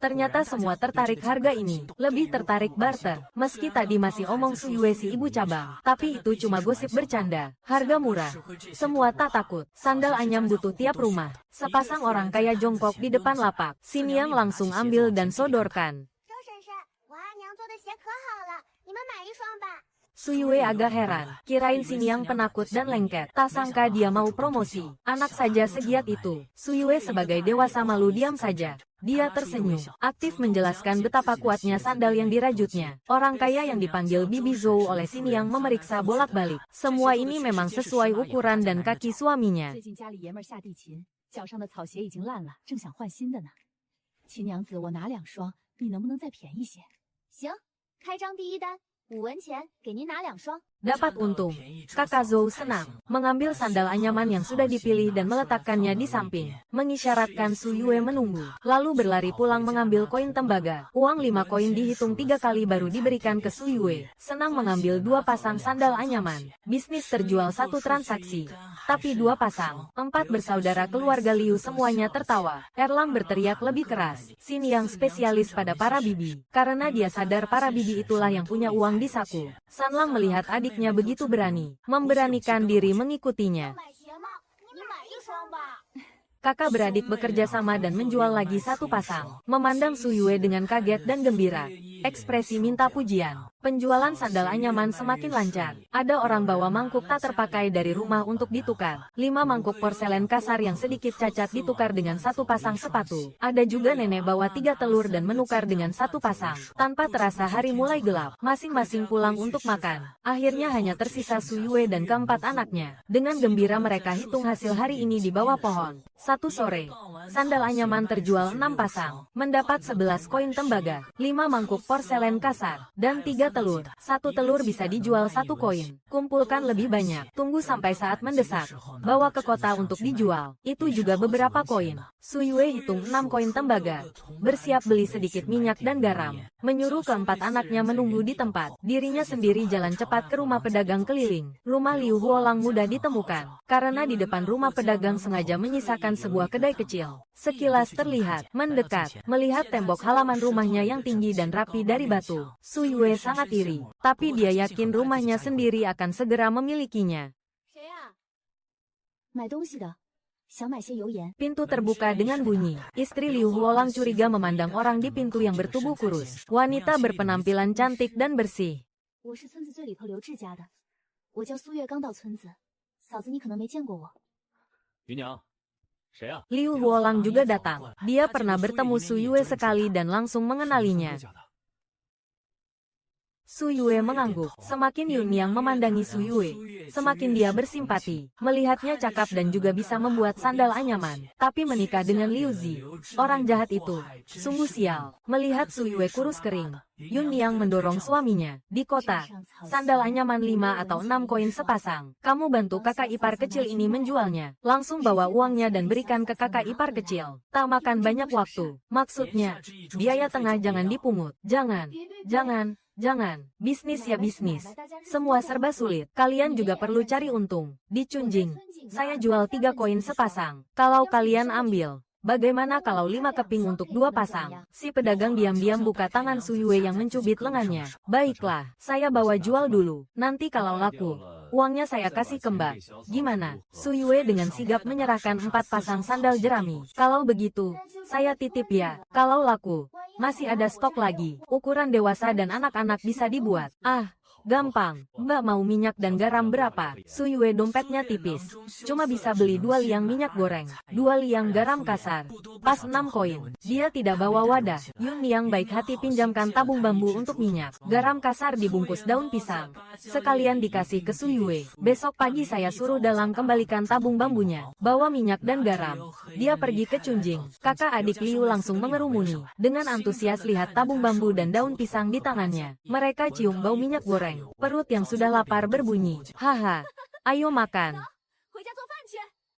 Ternyata semua tertarik harga ini, lebih tertarik barter. Meski tadi masih omong Su Yue si ibu cabang, tapi itu cuma gosip bercanda. Harga murah. Semua tak takut. Sandal anyam butuh tiap rumah. Sepasang orang kaya jongkok di depan lapak. Xiniang langsung ambil dan sodorkan. 周婶婶，我阿娘做的鞋可好了。 你们买1双吧。 Su Yue agak heran, kirain Xiniang penakut dan lengket. Tak sangka dia mau promosi. Anak saja segiat itu. Su Yue sebagai dewasa malu diam saja. Dia tersenyum, aktif menjelaskan betapa kuatnya sandal yang dirajutnya. Orang kaya yang dipanggil Bibi Zhou oleh Xiniang memeriksa bolak-balik. Semua ini memang sesuai ukuran dan kaki suaminya. 最近家里爷们儿下地勤，脚上的草鞋已经烂了，正想换新的呢。秦娘子，我拿2双，你能不能再便宜些？ 行，开张第1单，5文钱，给您拿2双。 Dapat untung. Kakak Zhou senang, mengambil sandal anyaman yang sudah dipilih dan meletakkannya di samping. Mengisyaratkan Su Yue menunggu. Lalu berlari pulang mengambil koin tembaga. Uang 5 koin dihitung 3 kali baru diberikan ke Su Yue. Senang mengambil 2 pasang sandal anyaman. Bisnis terjual 1 transaksi. Tapi 2 pasang. 4 bersaudara keluarga Liu semuanya tertawa. Erlang berteriak lebih keras. Xiniang spesialis pada para bibi. Karena dia sadar para bibi itulah yang punya uang di saku. Sanlang melihat adiknya begitu berani, memberanikan diri mengikutinya. 买鞋吗？你买1双吧。 Kakak beradik bekerja sama dan menjual lagi 1 pasang. Memandang Su Yue dengan kaget dan gembira. Ekspresi minta pujian. Penjualan sandal anyaman semakin lancar. Ada orang bawa mangkuk tak terpakai dari rumah untuk ditukar. 5 mangkuk porselen kasar yang sedikit cacat ditukar dengan 1 pasang sepatu. Ada juga nenek bawa 3 telur dan menukar dengan 1 pasang. Tanpa terasa hari mulai gelap. Masing-masing pulang untuk makan. Akhirnya hanya tersisa Su Yue dan keempat anaknya. Dengan gembira mereka hitung hasil hari ini di bawah pohon. 1 sore, sandal anyaman terjual 6 pasang. Mendapat 11 koin tembaga, 5 mangkuk porselen kasar, dan 3 3 telur. 1 telur bisa dijual 1 koin. Kumpulkan lebih banyak. Tunggu sampai saat mendesak. Bawa ke kota untuk dijual. Itu juga beberapa koin. Su Yue hitung 6 koin tembaga. Bersiap beli sedikit minyak dan garam. Menyuruh keempat anaknya menunggu di tempat. Dirinya sendiri jalan cepat ke rumah pedagang keliling. Rumah Liu Huolang mudah ditemukan. Karena di depan rumah pedagang sengaja menyisakan sebuah kedai kecil. Sekilas terlihat, mendekat, melihat tembok halaman rumahnya yang tinggi dan rapi dari batu. Su Yue sangat iri, tapi dia yakin rumahnya sendiri akan segera memilikinya. Pintu terbuka dengan bunyi. Istri Liu Huolang curiga memandang orang di pintu yang bertubuh kurus. Wanita berpenampilan cantik dan bersih. Liu Huolang juga datang. Dia pernah bertemu Su Yue sekali dan langsung mengenalinya. Su Yue mengangguk. Semakin Yun Yang memandangi Su Yue, semakin dia bersimpati. Melihatnya cakap dan juga bisa membuat sandal anyaman. Tapi menikah dengan Liu Zi, orang jahat itu, sungguh sial. Melihat Su Yue kurus kering, Yun Yang mendorong suaminya. Di kota, sandal anyaman 5 atau 6 koin sepasang. Kamu bantu kakak ipar kecil ini menjualnya. Langsung bawa uangnya dan berikan ke kakak ipar kecil. Tak makan banyak waktu. Maksudnya, biaya tengah jangan dipungut. Jangan. Bisnis ya bisnis. Semua serba sulit. Kalian juga perlu cari untung. Di Chunjing, saya jual 3 koin sepasang. Kalau kalian ambil, bagaimana kalau 5 keping untuk 2 pasang? Si pedagang diam-diam buka tangan Su Yue yang mencubit lengannya. Baiklah, saya bawa jual dulu. Nanti kalau laku, uangnya saya kasih ke Mbak. Gimana? Su Yue dengan sigap menyerahkan 4 pasang sandal jerami. Kalau begitu, saya titip ya. Kalau laku, masih ada stok lagi. Ukuran dewasa dan anak-anak bisa dibuat. Gampang. Mbak mau minyak dan garam berapa? Su Yue dompetnya tipis. Cuma bisa beli 2 liang minyak goreng, 2 liang garam kasar. Pas 6 koin. Dia tidak bawa wadah. Yun Yang baik hati pinjamkan tabung bambu untuk minyak. Garam kasar dibungkus daun pisang. Sekalian dikasih ke Su Yue. Besok pagi saya suruh Dalang kembalikan tabung bambunya. Bawa minyak dan garam. Dia pergi ke Chunjing. Kakak adik Liu langsung mengerumuni. Dengan antusias lihat tabung bambu dan daun pisang di tangannya. Mereka cium bau minyak goreng. Perut yang sudah lapar berbunyi. Haha, ayo makan.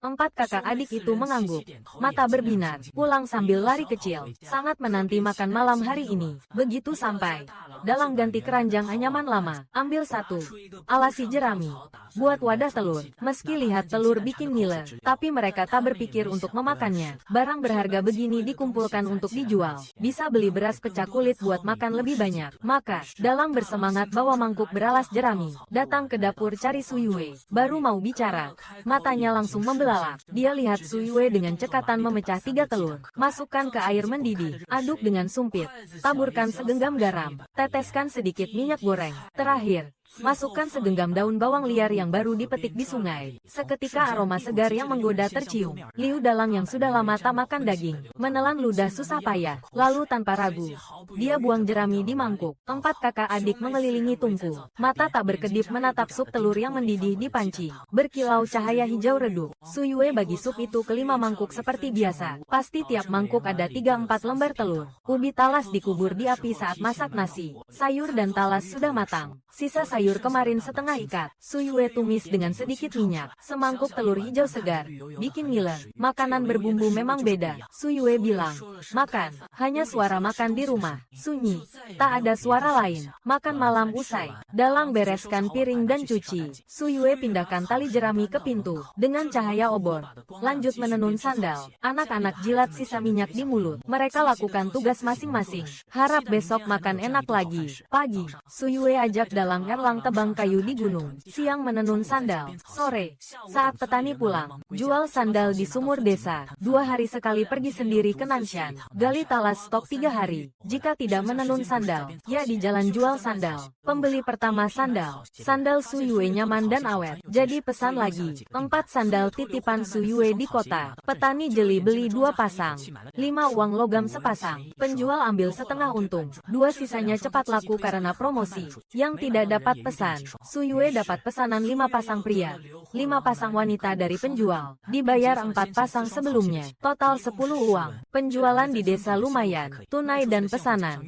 4 kakak adik itu mengangguk. Mata berbinar. Pulang sambil lari kecil. Sangat menanti makan malam hari ini. Begitu sampai, Dalang ganti keranjang anyaman lama. Ambil 1. Alasi jerami. Buat wadah telur. Meski lihat telur bikin ngiler, tapi mereka tak berpikir untuk memakannya. Barang berharga begini dikumpulkan untuk dijual. Bisa beli beras pecah kulit buat makan lebih banyak. Maka, Dalang bersemangat bawa mangkuk beralas jerami. Datang ke dapur cari Su Yue. Baru mau bicara, matanya langsung membelalak. Dia lihat Su Yue dengan cekatan memecah 3 telur. Masukkan ke air mendidih. Aduk dengan sumpit. Taburkan segenggam garam. Teteskan sedikit minyak goreng. Terakhir, masukkan segenggam daun bawang liar yang baru dipetik di sungai. Seketika aroma segar yang menggoda tercium. Liu Dalang yang sudah lama tak makan daging, menelan ludah susah payah. Lalu tanpa ragu, dia buang jerami di mangkuk. 4 kakak adik mengelilingi tungku. Mata tak berkedip menatap sup telur yang mendidih di panci. Berkilau cahaya hijau redup. Su Yue bagi sup itu ke 5 mangkuk seperti biasa. Pasti tiap mangkuk ada 3-4 lembar telur. Ubi talas dikubur di api saat masak nasi. Sayur dan talas sudah matang. Sisa sayur kemarin setengah ikat. Su Yue tumis dengan sedikit minyak. Semangkuk telur hijau segar. Bikin ngiler. Makanan berbumbu memang beda. Su Yue bilang, makan. Hanya suara makan di rumah. Sunyi. Tak ada suara lain. Makan malam usai. Dalang bereskan piring dan cuci. Su Yue pindahkan tali jerami ke pintu. Dengan cahaya obor. Lanjut menenun sandal. Anak-anak jilat sisa minyak di mulut. Mereka lakukan tugas masing-masing. Harap besok makan enak lagi. Pagi, Su Yue ajak Dalang Erlang tebang kayu di gunung. Siang menenun sandal. Sore, saat petani pulang, jual sandal di sumur desa. 2 hari sekali pergi sendiri ke Nanshan. Gali talas stok 3 hari. Jika tidak menenun sandal, ya di jalan jual sandal. Pembeli pertama sandal. Sandal Su Yue nyaman dan awet. Jadi pesan lagi. 4 sandal titipan Su Yue di kota. Petani jeli beli 2 pasang. 5 uang logam sepasang. Penjual ambil setengah untung. 2 sisanya cepat laku karena promosi. Yang tidak dapat Pesan, Su Yue dapat pesanan 5 pasang pria, 5 pasang wanita dari penjual. Dibayar 4 pasang sebelumnya. Total 10 uang. Penjualan di desa lumayan. Tunai dan pesanan.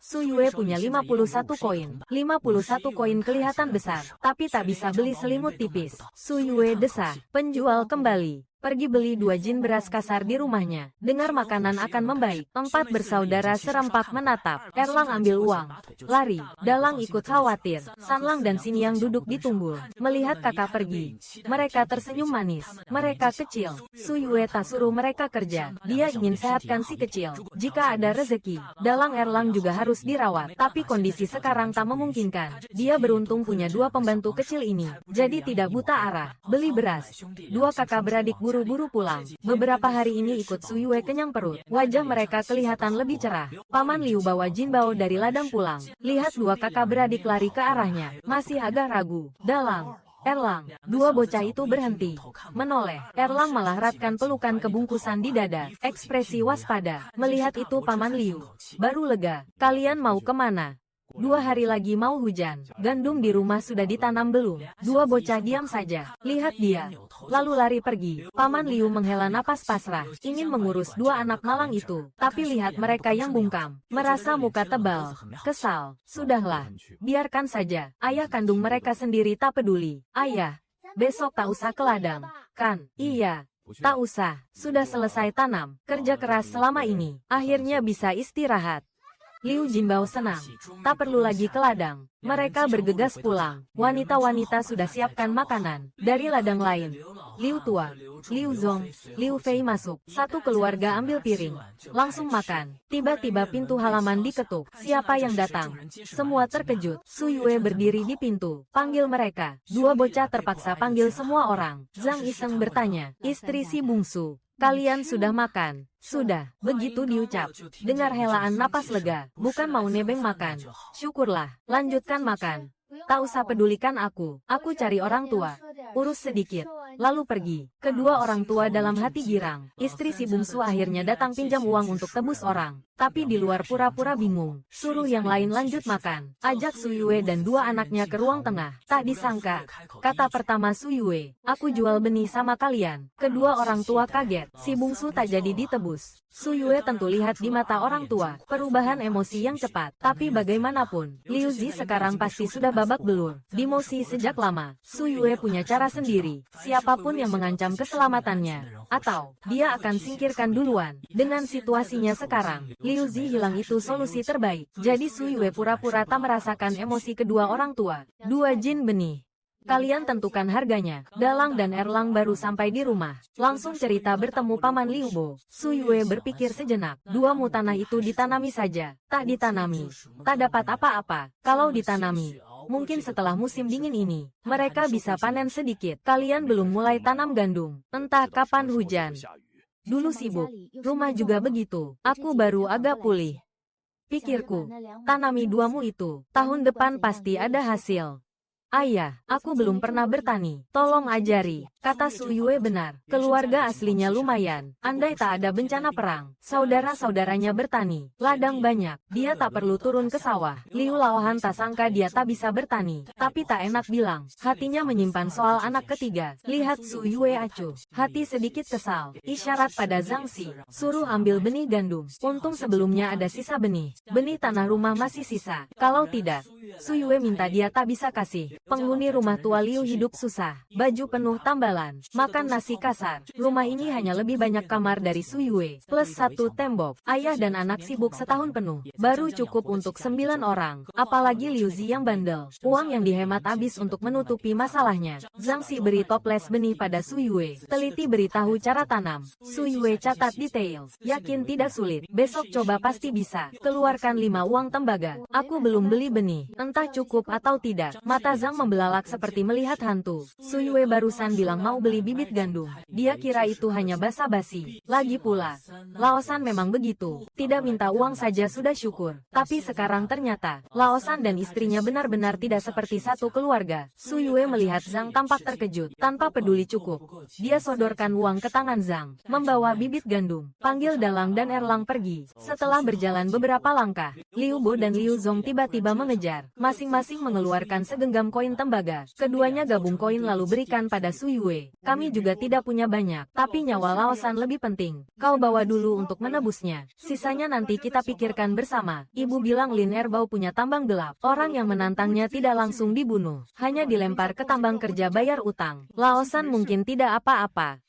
Su Yue punya 51 koin. 51 koin kelihatan besar, tapi tak bisa beli selimut tipis. Su Yue desah. Penjual kembali. Pergi beli 2 jin beras kasar di rumahnya. Dengar makanan akan membaik. 4 bersaudara serempak menatap. Erlang ambil uang. Lari. Dalang ikut khawatir. Sanlang dan Xiniang duduk di tunggul. Melihat kakak pergi. Mereka tersenyum manis. Mereka kecil. Su Yue tak suruh mereka kerja. Dia ingin sehatkan si kecil. Jika ada rezeki, Dalang Erlang juga harus dirawat. Tapi kondisi sekarang tak memungkinkan. Dia beruntung punya 2 pembantu kecil ini. Jadi tidak buta arah. Beli beras. 2 kakak beradik buru-buru pulang. Beberapa hari ini ikut Su Yue kenyang perut. Wajah mereka kelihatan lebih cerah. Paman Liu bawa Jin Bao dari ladang pulang. Lihat 2 kakak beradik lari ke arahnya. Masih agak ragu. Dalang, Erlang. 2 bocah itu berhenti. Menoleh. Erlang melahratkan pelukan kebungkusan di dada. Ekspresi waspada. Melihat itu Paman Liu baru lega. Kalian mau kemana? 2 hari lagi mau hujan. Gandum di rumah sudah ditanam belum? 2 bocah diam saja. Lihat dia. Lalu lari pergi. Paman Liu menghela napas pasrah. Ingin mengurus 2 anak malang itu. Tapi lihat mereka yang bungkam. Merasa muka tebal. Kesal. Sudahlah. Biarkan saja. Ayah kandung mereka sendiri tak peduli. Ayah. Besok tak usah ke ladang. Kan? Iya. Tak usah. Sudah selesai tanam. Kerja keras selama ini. Akhirnya bisa istirahat. Liu Jinbao senang. Tak perlu lagi ke ladang. Mereka bergegas pulang. Wanita-wanita sudah siapkan makanan. Dari ladang lain. Liu Tua, Liu Zong, Liu Fei masuk. Satu keluarga ambil piring. Langsung makan. Tiba-tiba pintu halaman diketuk. Siapa yang datang? Semua terkejut. Su Yue berdiri di pintu. Panggil mereka. 2 bocah terpaksa panggil semua orang. Zhang Iseng bertanya. Istri si bungsu. Kalian sudah makan? Sudah, begitu diucap. Dengar helaan napas lega, bukan mau nebeng makan. Syukurlah, lanjutkan makan. Tak usah pedulikan aku cari orang tua. Urus sedikit, lalu pergi. Kedua orang tua dalam hati girang. Istri si bungsu akhirnya datang pinjam uang untuk tebus orang. Tapi di luar pura-pura bingung. Suruh yang lain lanjut makan. Ajak Su Yue dan 2 anaknya ke ruang tengah. Tak disangka. Kata pertama Su Yue, aku jual benih sama kalian. Kedua orang tua kaget. Si bungsu tak jadi ditebus. Su Yue tentu lihat di mata orang tua. Perubahan emosi yang cepat. Tapi bagaimanapun, Liu Zi sekarang pasti sudah babak belur. Demosi sejak lama. Su Yue punya cara sendiri. Siapapun yang mengancam keselamatannya. Atau, dia akan singkirkan duluan. Dengan situasinya sekarang, Liu Zi hilang itu solusi terbaik. Jadi Su Yue pura-pura tak merasakan emosi kedua orang tua. 2 jin benih. Kalian tentukan harganya. Dalang dan Erlang baru sampai di rumah. Langsung cerita bertemu Paman Liu Bo. Su Yue berpikir sejenak. 2 mu tanah itu ditanami saja. Tak ditanami. Tak dapat apa-apa. Kalau ditanami, mungkin setelah musim dingin ini, mereka bisa panen sedikit. Kalian belum mulai tanam gandum. Entah kapan hujan. Dulu sibuk. Rumah juga begitu. Aku baru agak pulih. Pikirku, tanami 2 mu itu. Tahun depan pasti ada hasil. Ayah, aku belum pernah bertani. Tolong ajari. Kata Su Yue benar. Keluarga aslinya lumayan. Andai tak ada bencana perang, saudara-saudaranya bertani. Ladang banyak. Dia tak perlu turun ke sawah. Liu Laohan tak sangka dia tak bisa bertani. Tapi tak enak bilang. Hatinya menyimpan soal anak ketiga. Lihat Su Yue acuh. Hati sedikit kesal. Isyarat pada Zhang Xi. Suruh ambil benih gandum. Untung sebelumnya ada sisa benih. Benih tanah rumah masih sisa. Kalau tidak, Su Yue minta dia tak bisa kasih. Penghuni rumah tua Liu hidup susah. Baju penuh tambalan. Makan nasi kasar. Rumah ini hanya lebih banyak kamar dari Su Yue. Plus 1 tembok. Ayah dan anak sibuk setahun penuh. Baru cukup untuk 9 orang. Apalagi Liu Zi yang bandel. Uang yang dihemat habis untuk menutupi masalahnya. Zhang Xi beri toples benih pada Su Yue. Teliti beritahu cara tanam. Su Yue catat detail. Yakin tidak sulit. Besok coba pasti bisa. Keluarkan 5 uang tembaga. Aku belum beli benih. Entah cukup atau tidak. Mata Zhang membelalak seperti melihat hantu. Su Yue barusan bilang mau beli bibit gandum. Dia kira itu hanya basa-basi. Lagi pula, Laosan memang begitu. Tidak minta uang saja sudah syukur. Tapi sekarang ternyata, Laosan dan istrinya benar-benar tidak seperti satu keluarga. Su Yue melihat Zhang tampak terkejut. Tanpa peduli cukup, dia sodorkan uang ke tangan Zhang. Membawa bibit gandum. Panggil Dalang dan Erlang pergi. Setelah berjalan beberapa langkah, Liu Bo dan Liu Zong tiba-tiba mengejar. besar. Masing-masing mengeluarkan segenggam koin tembaga. Keduanya gabung koin lalu berikan pada Su Yue. Kami juga tidak punya banyak, tapi nyawa Laosan lebih penting. Kau bawa dulu untuk menebusnya. Sisanya nanti kita pikirkan bersama. Ibu bilang Lin Erbao punya tambang gelap. Orang yang menantangnya tidak langsung dibunuh, hanya dilempar ke tambang kerja bayar utang. Laosan mungkin tidak apa-apa.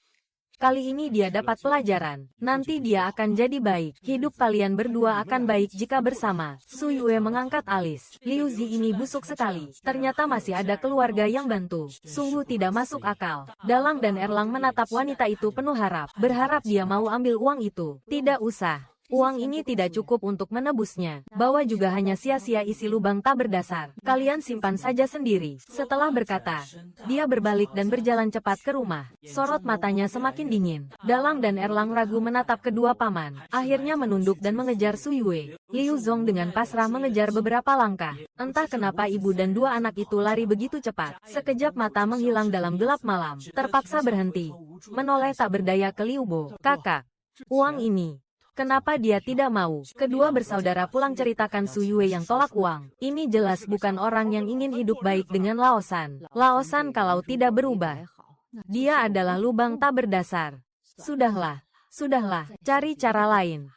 Kali ini dia dapat pelajaran. Nanti dia akan jadi baik. Hidup kalian berdua akan baik jika bersama. Su Yue mengangkat alis. Liu Zi ini busuk sekali. Ternyata masih ada keluarga yang bantu. Sungguh tidak masuk akal. Dalang dan Erlang menatap wanita itu penuh harap. Berharap dia mau ambil uang itu. Tidak usah. Uang ini tidak cukup untuk menebusnya. Bawa juga hanya sia-sia isi lubang tak berdasar. Kalian simpan saja sendiri. Setelah berkata, dia berbalik dan berjalan cepat ke rumah. Sorot matanya semakin dingin. Dalang dan Erlang ragu menatap kedua paman. Akhirnya menunduk dan mengejar Su Yue. Liu Zong dengan pasrah mengejar beberapa langkah. Entah kenapa ibu dan dua anak itu lari begitu cepat. Sekejap mata menghilang dalam gelap malam. Terpaksa berhenti. Menoleh tak berdaya ke Liu Bo. Kakak, uang ini. Kenapa dia tidak mau? Kedua bersaudara pulang ceritakan Su Yue yang tolak uang. Ini jelas bukan orang yang ingin hidup baik dengan Laosan. Laosan kalau tidak berubah, dia adalah lubang tak berdasar. Sudahlah, cari cara lain.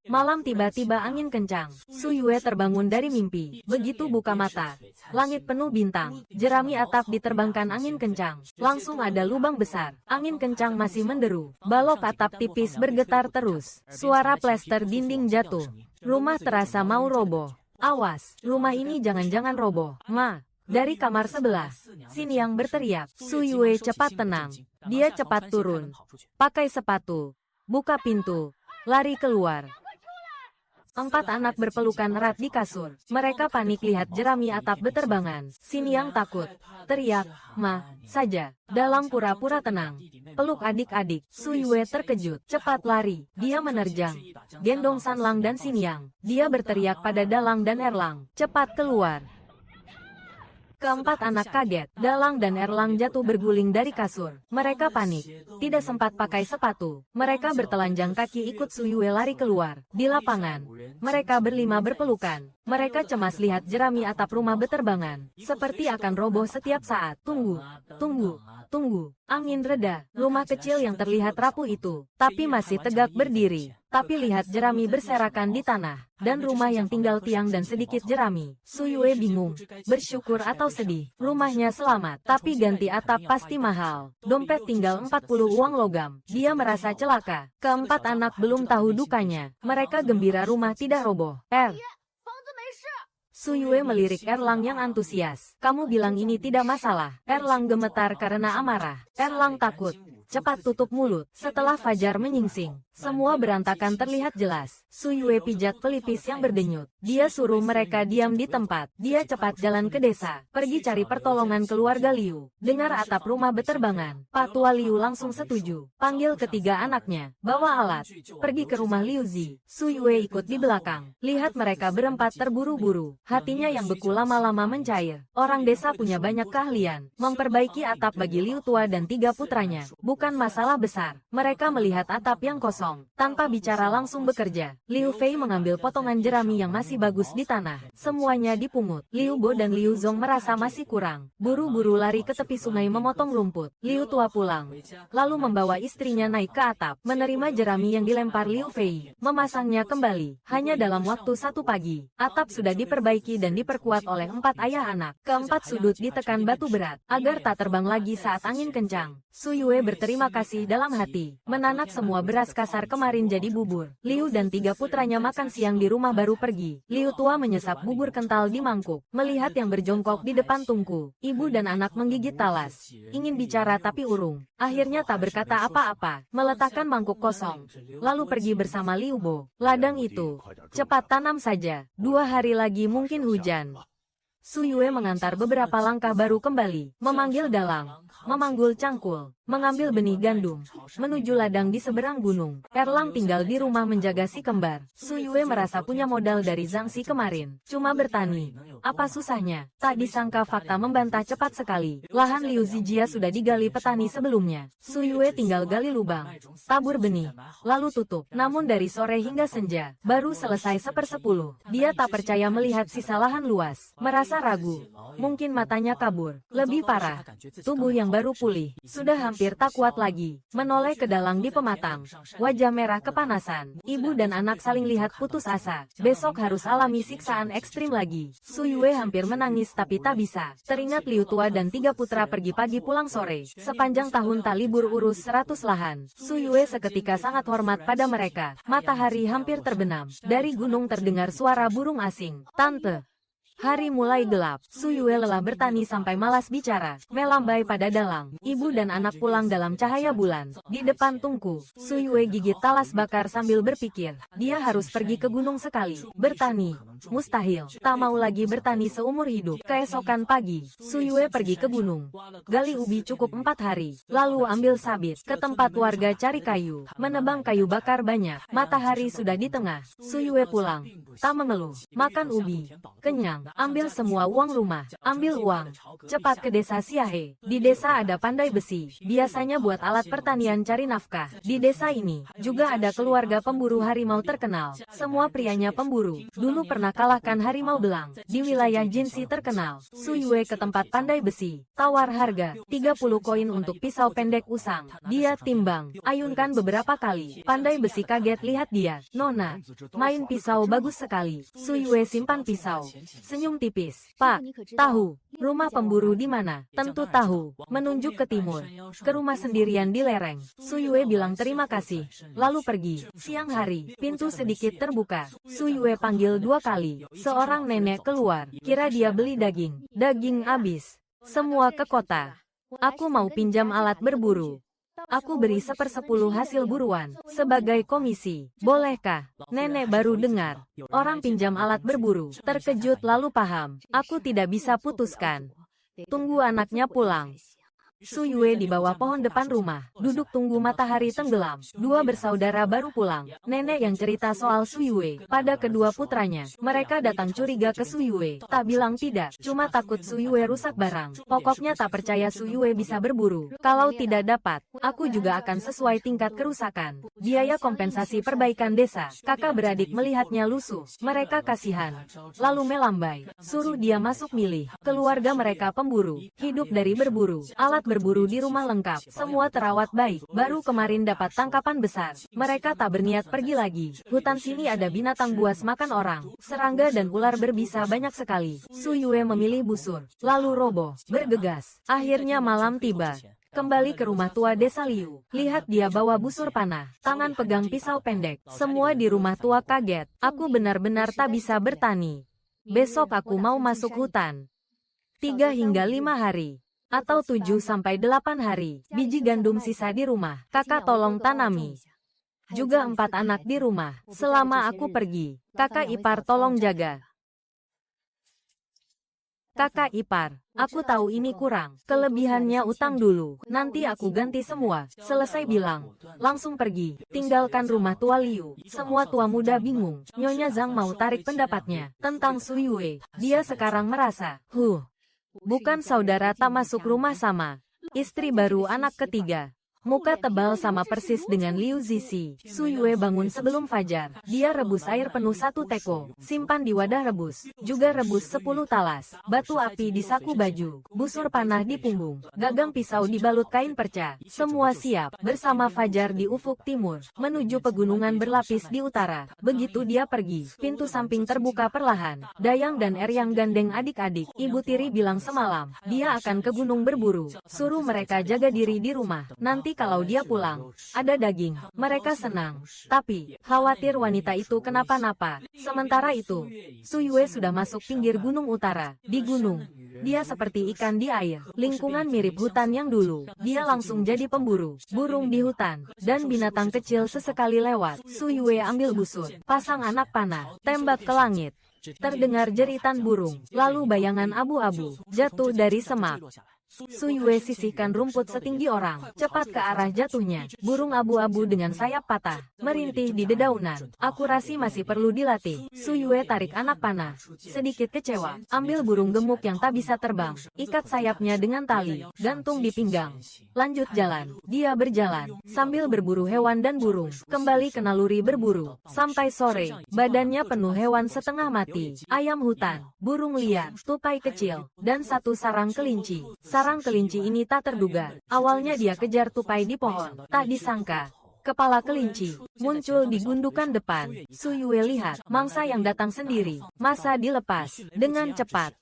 Malam tiba-tiba angin kencang. Su Yue terbangun dari mimpi. Begitu buka mata, langit penuh bintang. Jerami atap diterbangkan angin kencang. Langsung ada lubang besar. Angin kencang masih menderu. Balok atap tipis bergetar terus. Suara plester dinding jatuh. Rumah terasa mau roboh. Awas, rumah ini jangan-jangan roboh. Ma, dari kamar sebelah, Xin Yang berteriak. Su Yue cepat tenang. Dia cepat turun. Pakai sepatu. Buka pintu. Lari keluar. 4 anak berpelukan erat di kasur. Mereka panik lihat jerami atap beterbangan. Xin Yang takut. Teriak, "Ma, saja." Dalang pura-pura tenang. Peluk adik-adik. Su Yue terkejut. Cepat lari. Dia menerjang. Gendong San Lang dan Xin Yang. Dia berteriak pada Dalang dan Erlang. Cepat keluar. Keempat anak kaget. Dalang dan Erlang jatuh berguling dari kasur. Mereka panik. Tidak sempat pakai sepatu. Mereka bertelanjang kaki ikut Su Yue lari keluar. Di lapangan, mereka berlima berpelukan. Mereka cemas lihat jerami atap rumah beterbangan. Seperti akan roboh setiap saat. Tunggu. Angin reda. Rumah kecil yang terlihat rapuh itu, tapi masih tegak berdiri. Tapi lihat jerami berserakan di tanah. Dan rumah yang tinggal tiang dan sedikit jerami. Su Yue bingung. Bersyukur atau sedih. Rumahnya selamat, tapi ganti atap pasti mahal. Dompet tinggal 40 uang logam. Dia merasa celaka. Keempat anak belum tahu dukanya. Mereka gembira rumah tidak roboh. Su Yue melirik Erlang yang antusias. Kamu bilang ini tidak masalah. Erlang gemetar karena amarah. Erlang takut. Cepat tutup mulut. Setelah fajar menyingsing, semua berantakan terlihat jelas. Su Yue pijat pelipis yang berdenyut. Dia suruh mereka diam di tempat. Dia cepat jalan ke desa. Pergi cari pertolongan keluarga Liu. Dengar atap rumah beterbangan. Pak Tua Liu langsung setuju. Panggil ketiga anaknya. Bawa alat. Pergi ke rumah Liu Zi. Su Yue ikut di belakang. Lihat mereka berempat terburu-buru. Hatinya yang beku lama-lama mencair. Orang desa punya banyak keahlian. Memperbaiki atap bagi Liu Tua dan 3 putranya. Bukan masalah besar. Mereka melihat atap yang kosong. Tanpa bicara langsung bekerja. Liu Fei mengambil potongan jerami yang masih bagus di tanah. Semuanya dipungut. Liu Bo dan Liu Zong merasa masih kurang. Buru-buru lari ke tepi sungai memotong rumput. Liu Tua pulang. Lalu membawa istrinya naik ke atap. Menerima jerami yang dilempar Liu Fei. Memasangnya kembali. Hanya dalam waktu 1 pagi. Atap sudah diperbaiki dan diperkuat oleh 4 ayah anak. Keempat sudut ditekan batu berat. Agar tak terbang lagi saat angin kencang. Su Yue berterima kasih dalam hati. Menanak semua beras kasar kemarin jadi bubur. Liu dan 3 putranya makan siang di rumah baru pergi. Liu Tua menyesap bubur kental di mangkuk. Melihat yang berjongkok di depan tungku. Ibu dan anak menggigit talas. Ingin bicara tapi urung. Akhirnya tak berkata apa-apa. Meletakkan mangkuk kosong. Lalu pergi bersama Liu Bo. Ladang itu. Cepat tanam saja. 2 hari lagi mungkin hujan. Su Yue mengantar beberapa langkah baru kembali. Memanggil Dalang. Memanggul Cangkul. mengambil benih gandum, menuju ladang di seberang gunung. Erlang tinggal di rumah menjaga si kembar. Su Yue merasa punya modal dari Zhang Xi kemarin. Cuma bertani. Apa susahnya? Tak disangka fakta membantah cepat sekali. Lahan Liu Zijia sudah digali petani sebelumnya. Su Yue tinggal gali lubang, tabur benih, lalu tutup. Namun dari sore hingga senja, baru selesai 1/10. Dia tak percaya melihat sisa lahan luas. Merasa ragu. Mungkin matanya kabur. Lebih parah, tubuh yang baru pulih, sudah hampir tak kuat lagi. Menoleh ke dalang di pematang. Wajah merah kepanasan. Ibu dan anak saling lihat putus asa. Besok harus alami siksaan ekstrim lagi. Su Yue hampir menangis tapi tak bisa. Teringat Liu Tua dan 3 putra pergi pagi pulang sore. Sepanjang tahun tak libur urus 100 lahan. Su Yue seketika sangat hormat pada mereka. Matahari hampir terbenam. Dari gunung terdengar suara burung asing. Tante. Hari mulai gelap. Su Yue lelah bertani sampai malas bicara. Melambai pada dalang. Ibu dan anak pulang dalam cahaya bulan. Di depan tungku, Su Yue gigit talas bakar sambil berpikir. Dia harus pergi ke gunung sekali. Bertani. Mustahil. Tak mau lagi bertani seumur hidup. Keesokan pagi, Su Yue pergi ke gunung. Gali ubi cukup 4 hari. Lalu ambil sabit. Ke tempat warga cari kayu. Menebang kayu bakar banyak. Matahari sudah di tengah. Su Yue pulang. Tak mengeluh. Makan ubi. Kenyang. Ambil semua uang rumah. Ambil uang. Cepat ke desa Xiahe. Di desa ada pandai besi. Biasanya buat alat pertanian cari nafkah. Di desa ini juga ada keluarga pemburu harimau terkenal. Semua prianya pemburu. Dulu pernah kalahkan harimau belang. Di wilayah Jinsi terkenal. Su Yue ke tempat pandai besi. Tawar harga 30 koin untuk pisau pendek usang. Dia timbang. Ayunkan beberapa kali. Pandai besi kaget lihat dia. Nona, main pisau bagus sekali. Su Yue simpan pisau. Senyum tipis. Pak, tahu. Rumah pemburu di mana? Tentu tahu. Menunjuk ke timur. Ke rumah sendirian di lereng. Su Yue bilang terima kasih. Lalu pergi. Siang hari, pintu sedikit terbuka. Su Yue panggil 2 kali. Seorang nenek keluar. Kira dia beli daging. Daging habis. Semua ke kota. Aku mau pinjam alat berburu. Aku beri 1/10 hasil buruan, sebagai komisi. Bolehkah? Nenek baru dengar. Orang pinjam alat berburu. Terkejut lalu paham. Aku tidak bisa putuskan. Tunggu anaknya pulang. Su Yue di bawah pohon depan rumah, duduk tunggu matahari tenggelam. 2 bersaudara baru pulang. Nenek yang cerita soal Su Yue pada kedua putranya. Mereka datang curiga ke Su Yue. Tak bilang tidak, cuma takut Su Yue rusak barang. Pokoknya tak percaya Su Yue bisa berburu. Kalau tidak dapat, aku juga akan sesuai tingkat kerusakan. Biaya kompensasi perbaikan desa. Kakak beradik melihatnya lusuh. Mereka kasihan. Lalu melambai. Suruh dia masuk milih. Keluarga mereka pemburu. Hidup dari berburu. Alat berburu di rumah lengkap, semua terawat baik. Baru kemarin dapat tangkapan besar. Mereka tak berniat pergi lagi. Hutan sini ada binatang buas makan orang. Serangga dan ular berbisa banyak sekali. Su Yue memilih busur, lalu roboh, bergegas. Akhirnya malam tiba. Kembali ke rumah tua desa Liu. Lihat dia bawa busur panah, tangan pegang pisau pendek. Semua di rumah tua kaget. Aku benar-benar tak bisa bertani. Besok aku mau masuk hutan. 3 hingga 5 hari. Atau 7 sampai 8 hari. Biji gandum sisa di rumah. Kakak tolong tanami. Juga 4 anak di rumah. Selama aku pergi, kakak ipar tolong jaga. Kakak ipar, aku tahu ini kurang. Kelebihannya utang dulu. Nanti aku ganti semua. Selesai bilang. Langsung pergi. Tinggalkan rumah tua Liu. Semua tua muda bingung. Nyonya Zhang mau tarik pendapatnya tentang Su Yue. Dia sekarang merasa, bukan saudara tak masuk rumah sama. Istri baru anak ketiga. Muka tebal sama persis dengan Liu Zizi. Su Yue bangun sebelum fajar. Dia rebus air penuh 1 teko. Simpan di wadah rebus. Juga rebus 10 talas. Batu api di saku baju. Busur panah di punggung. Gagang pisau dibalut kain perca. Semua siap. Bersama fajar di ufuk timur. Menuju pegunungan berlapis di utara. Begitu dia pergi, pintu samping terbuka perlahan. Dayang dan Eryang gandeng adik-adik. Ibu tiri bilang semalam, dia akan ke gunung berburu. Suruh mereka jaga diri di rumah. Nanti kalau dia pulang, ada daging. Mereka senang. Tapi, khawatir wanita itu kenapa-napa. Sementara itu, Su Yue sudah masuk pinggir gunung utara. Di gunung, dia seperti ikan di air. Lingkungan mirip hutan yang dulu. Dia langsung jadi pemburu. Burung di hutan. Dan binatang kecil sesekali lewat. Su Yue ambil busur. Pasang anak panah. Tembak ke langit. Terdengar jeritan burung. Lalu bayangan abu-abu jatuh dari semak. Su Yue sisihkan rumput setinggi orang, cepat ke arah jatuhnya. Burung abu-abu dengan sayap patah, merintih di dedaunan. Akurasi masih perlu dilatih. Su Yue tarik anak panah. Sedikit kecewa, ambil burung gemuk yang tak bisa terbang. Ikat sayapnya dengan tali, gantung di pinggang. Lanjut jalan. Dia berjalan, sambil berburu hewan dan burung. Kembali ke naluri berburu. Sampai sore, badannya penuh hewan setengah mati. Ayam hutan, burung liar, tupai kecil, dan satu sarang kelinci. Sarang kelinci ini tak terduga. Awalnya dia kejar tupai di pohon. Tak disangka, kepala kelinci muncul di gundukan depan. Su Yue lihat, mangsa yang datang sendiri. Masa dilepas. Dengan cepat,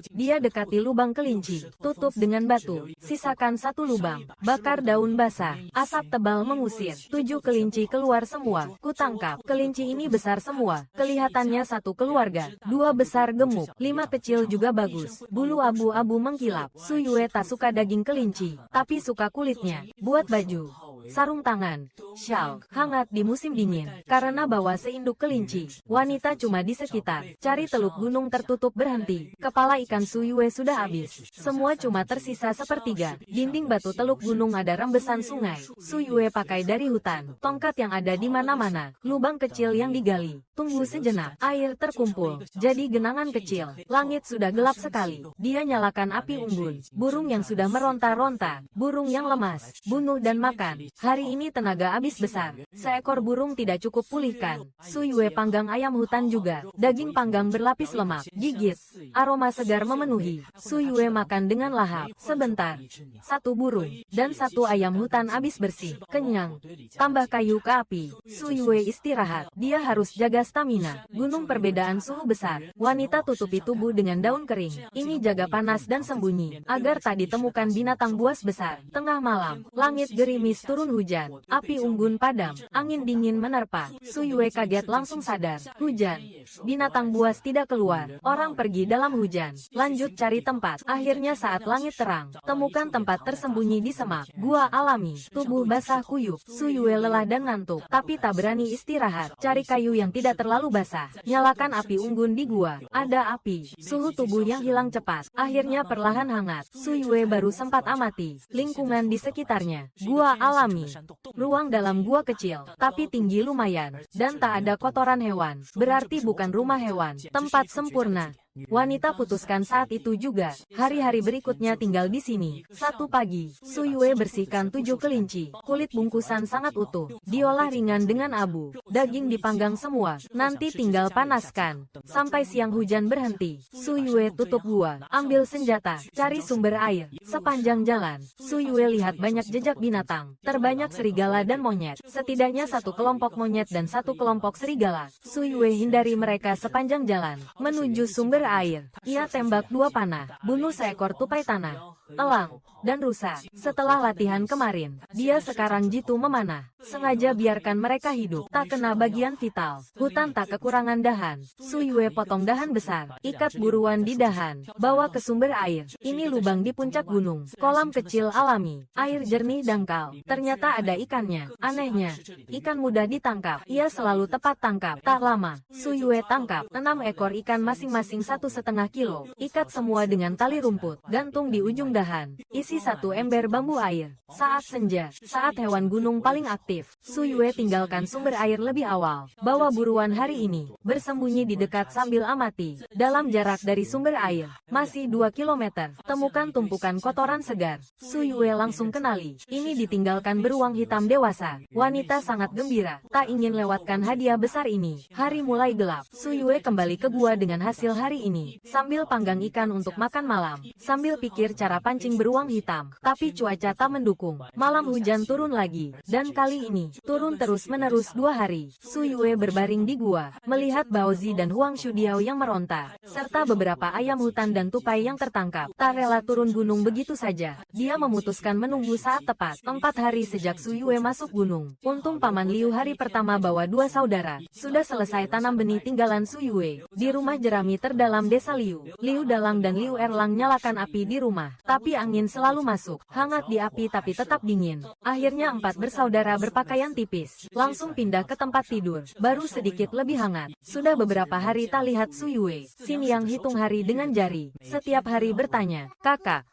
dia dekati lubang kelinci. Tutup dengan batu. Sisakan satu lubang. Bakar daun basah. Asap tebal mengusir. 7 kelinci keluar semua. Kutangkap. Kelinci ini besar semua. Kelihatannya satu keluarga. 2 besar gemuk. 5 kecil juga bagus. Bulu abu-abu mengkilap. Su Yue tak suka daging kelinci, tapi suka kulitnya. Buat baju, sarung tangan, syal, hangat di musim dingin. Karena bawa seinduk kelinci, wanita cuma di sekitar. Cari teluk gunung tertutup berhenti. Kepala ikan Su Yue sudah habis. Semua cuma tersisa sepertiga. Dinding batu teluk gunung ada rembesan sungai. Su Yue pakai dari hutan. Tongkat yang ada di mana-mana. Lubang kecil yang digali. Tunggu sejenak. Air terkumpul. Jadi genangan kecil. Langit sudah gelap sekali. Dia nyalakan api unggun. Burung yang sudah meronta-ronta. Burung yang lemas. Bunuh dan makan. Hari ini tenaga habis besar. Seekor burung tidak cukup pulihkan. Su Yue panggang ayam hutan juga. Daging panggang berlapis lemak. Gigit. Aroma segar memenuhi. Su Yue makan dengan lahap. Sebentar. 1 burung dan 1 ayam hutan habis bersih. Kenyang. Tambah kayu ke api. Su Yue istirahat. Dia harus jaga stamina. Gunung perbedaan suhu besar. Wanita tutupi tubuh dengan daun kering. Ini jaga panas dan sembunyi, agar tak ditemukan binatang buas besar. Tengah malam, langit gerimis turun hujan. Api unggun padam. Angin dingin menerpa. Su Yue kaget langsung sadar. Hujan. Binatang buas tidak keluar. Orang pergi dalam hujan. Lanjut cari tempat. Akhirnya saat langit terang, temukan tempat tersembunyi di semak. Gua alami. Tubuh basah kuyup. Su Yue lelah dan ngantuk, tapi tak berani istirahat. Cari kayu yang tidak terlalu basah. Nyalakan api unggun di gua. Ada api. Suhu tubuh yang hilang cepat. Akhirnya perlahan hangat. Su Yue baru sempat amati lingkungan di sekitarnya. Gua alami. Ruang dalam gua kecil, tapi tinggi lumayan. Dan tak ada kotoran hewan. Berarti bukan rumah hewan. Tempat sempurna. Wanita putuskan saat itu juga. Hari-hari berikutnya tinggal di sini. 1 pagi, Su Yue bersihkan 7 kelinci. Kulit bungkusan sangat utuh. Diolah ringan dengan abu. Daging dipanggang semua. Nanti tinggal panaskan. Sampai siang hujan berhenti. Su Yue tutup gua. Ambil senjata. Cari sumber air. Sepanjang jalan, Su Yue lihat banyak jejak binatang. Terbanyak serigala dan monyet. Setidaknya 1 kelompok monyet dan 1 kelompok serigala. Su Yue hindari mereka sepanjang jalan. Menuju sumber air. Ia tembak 2 panah. Bunuh seekor tupai tanah, elang, dan rusa. Setelah latihan kemarin, dia sekarang jitu memanah. Sengaja biarkan mereka hidup. Tak kena bagian vital. Hutan tak kekurangan dahan. Su Yue potong dahan besar. Ikat buruan di dahan. Bawa ke sumber air. Ini lubang di puncak gunung. Kolam kecil alami. Air jernih dangkal. Ternyata ada ikannya. Anehnya, ikan mudah ditangkap. Ia selalu tepat tangkap. Tak lama, Su Yue tangkap 6 ekor ikan masing-masing 1,5 kilo. Ikat semua dengan tali rumput. Gantung di ujung dahan. Isi 1 ember bambu air. Saat senja, saat hewan gunung paling aktif, Su Yue tinggalkan sumber air lebih awal. Bawa buruan hari ini. Bersembunyi di dekat sambil amati. Dalam jarak dari sumber air, masih 2 kilometer, temukan tumpukan kotoran segar. Su Yue langsung kenali. Ini ditinggalkan beruang hitam dewasa. Wanita sangat gembira. Tak ingin lewatkan hadiah besar ini. Hari mulai gelap. Su Yue kembali ke gua dengan hasil hari ini. Sambil panggang ikan untuk makan malam. Sambil pikir cara pancing beruang hitam. Tapi cuaca tak mendukung. Malam hujan turun lagi. Dan kali ini, turun terus-menerus 2 hari. Su Yue berbaring di gua, melihat Baozi dan Huang Shudiao yang meronta, serta beberapa ayam hutan dan tupai yang tertangkap. Tak rela turun gunung begitu saja. Dia memutuskan menunggu saat tepat. 4 hari sejak Su Yue masuk gunung. Untung Paman Liu hari pertama bawa 2 saudara. Sudah selesai tanam benih tinggalan Su Yue. Di rumah jerami terdalam desa Liu. Liu Dalang dan Liu Erlang nyalakan api di rumah. Tapi angin selalu masuk. Hangat di api tapi tetap dingin. Akhirnya 4 bersaudara berpakaian tipis. Langsung pindah ke tempat tidur. Baru sedikit lebih hangat. Sudah beberapa hari tak lihat Su Yue. Xin Yang hitung hari dengan jari. Setiap hari bertanya, "Kakak,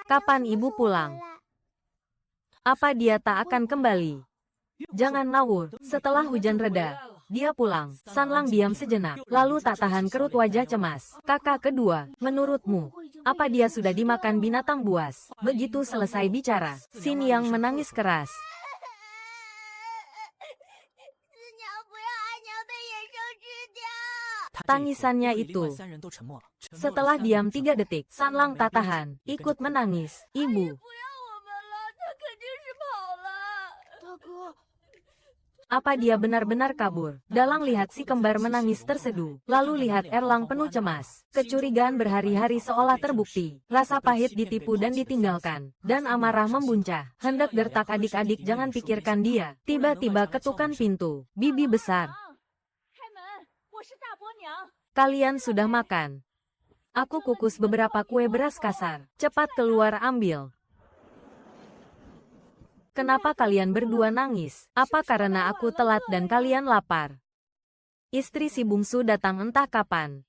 Kapan ibu pulang? Apa dia tak akan kembali? Jangan ngawur. Setelah hujan reda, dia pulang. Sanlang diam sejenak, lalu tak tahan kerut wajah cemas. Kakak kedua, menurutmu, apa dia sudah dimakan binatang buas? Begitu selesai bicara, Xin Yang menangis keras. Tangisannya itu. Setelah diam 3 detik, Sanlang tak tahan, ikut menangis. Ibu. Apa dia benar-benar kabur? Dalang lihat si kembar menangis terseduh. Lalu lihat Erlang penuh cemas. Kecurigaan berhari-hari seolah terbukti. Rasa pahit ditipu dan ditinggalkan. Dan amarah membuncah. Hendak gertak adik-adik jangan pikirkan dia. Tiba-tiba ketukan pintu. Bibi besar. Kalian sudah makan. Aku kukus beberapa kue beras kasar. Cepat keluar ambil. Kenapa kalian berdua nangis? Apa karena aku telat dan kalian lapar? Istri si bungsu datang entah kapan.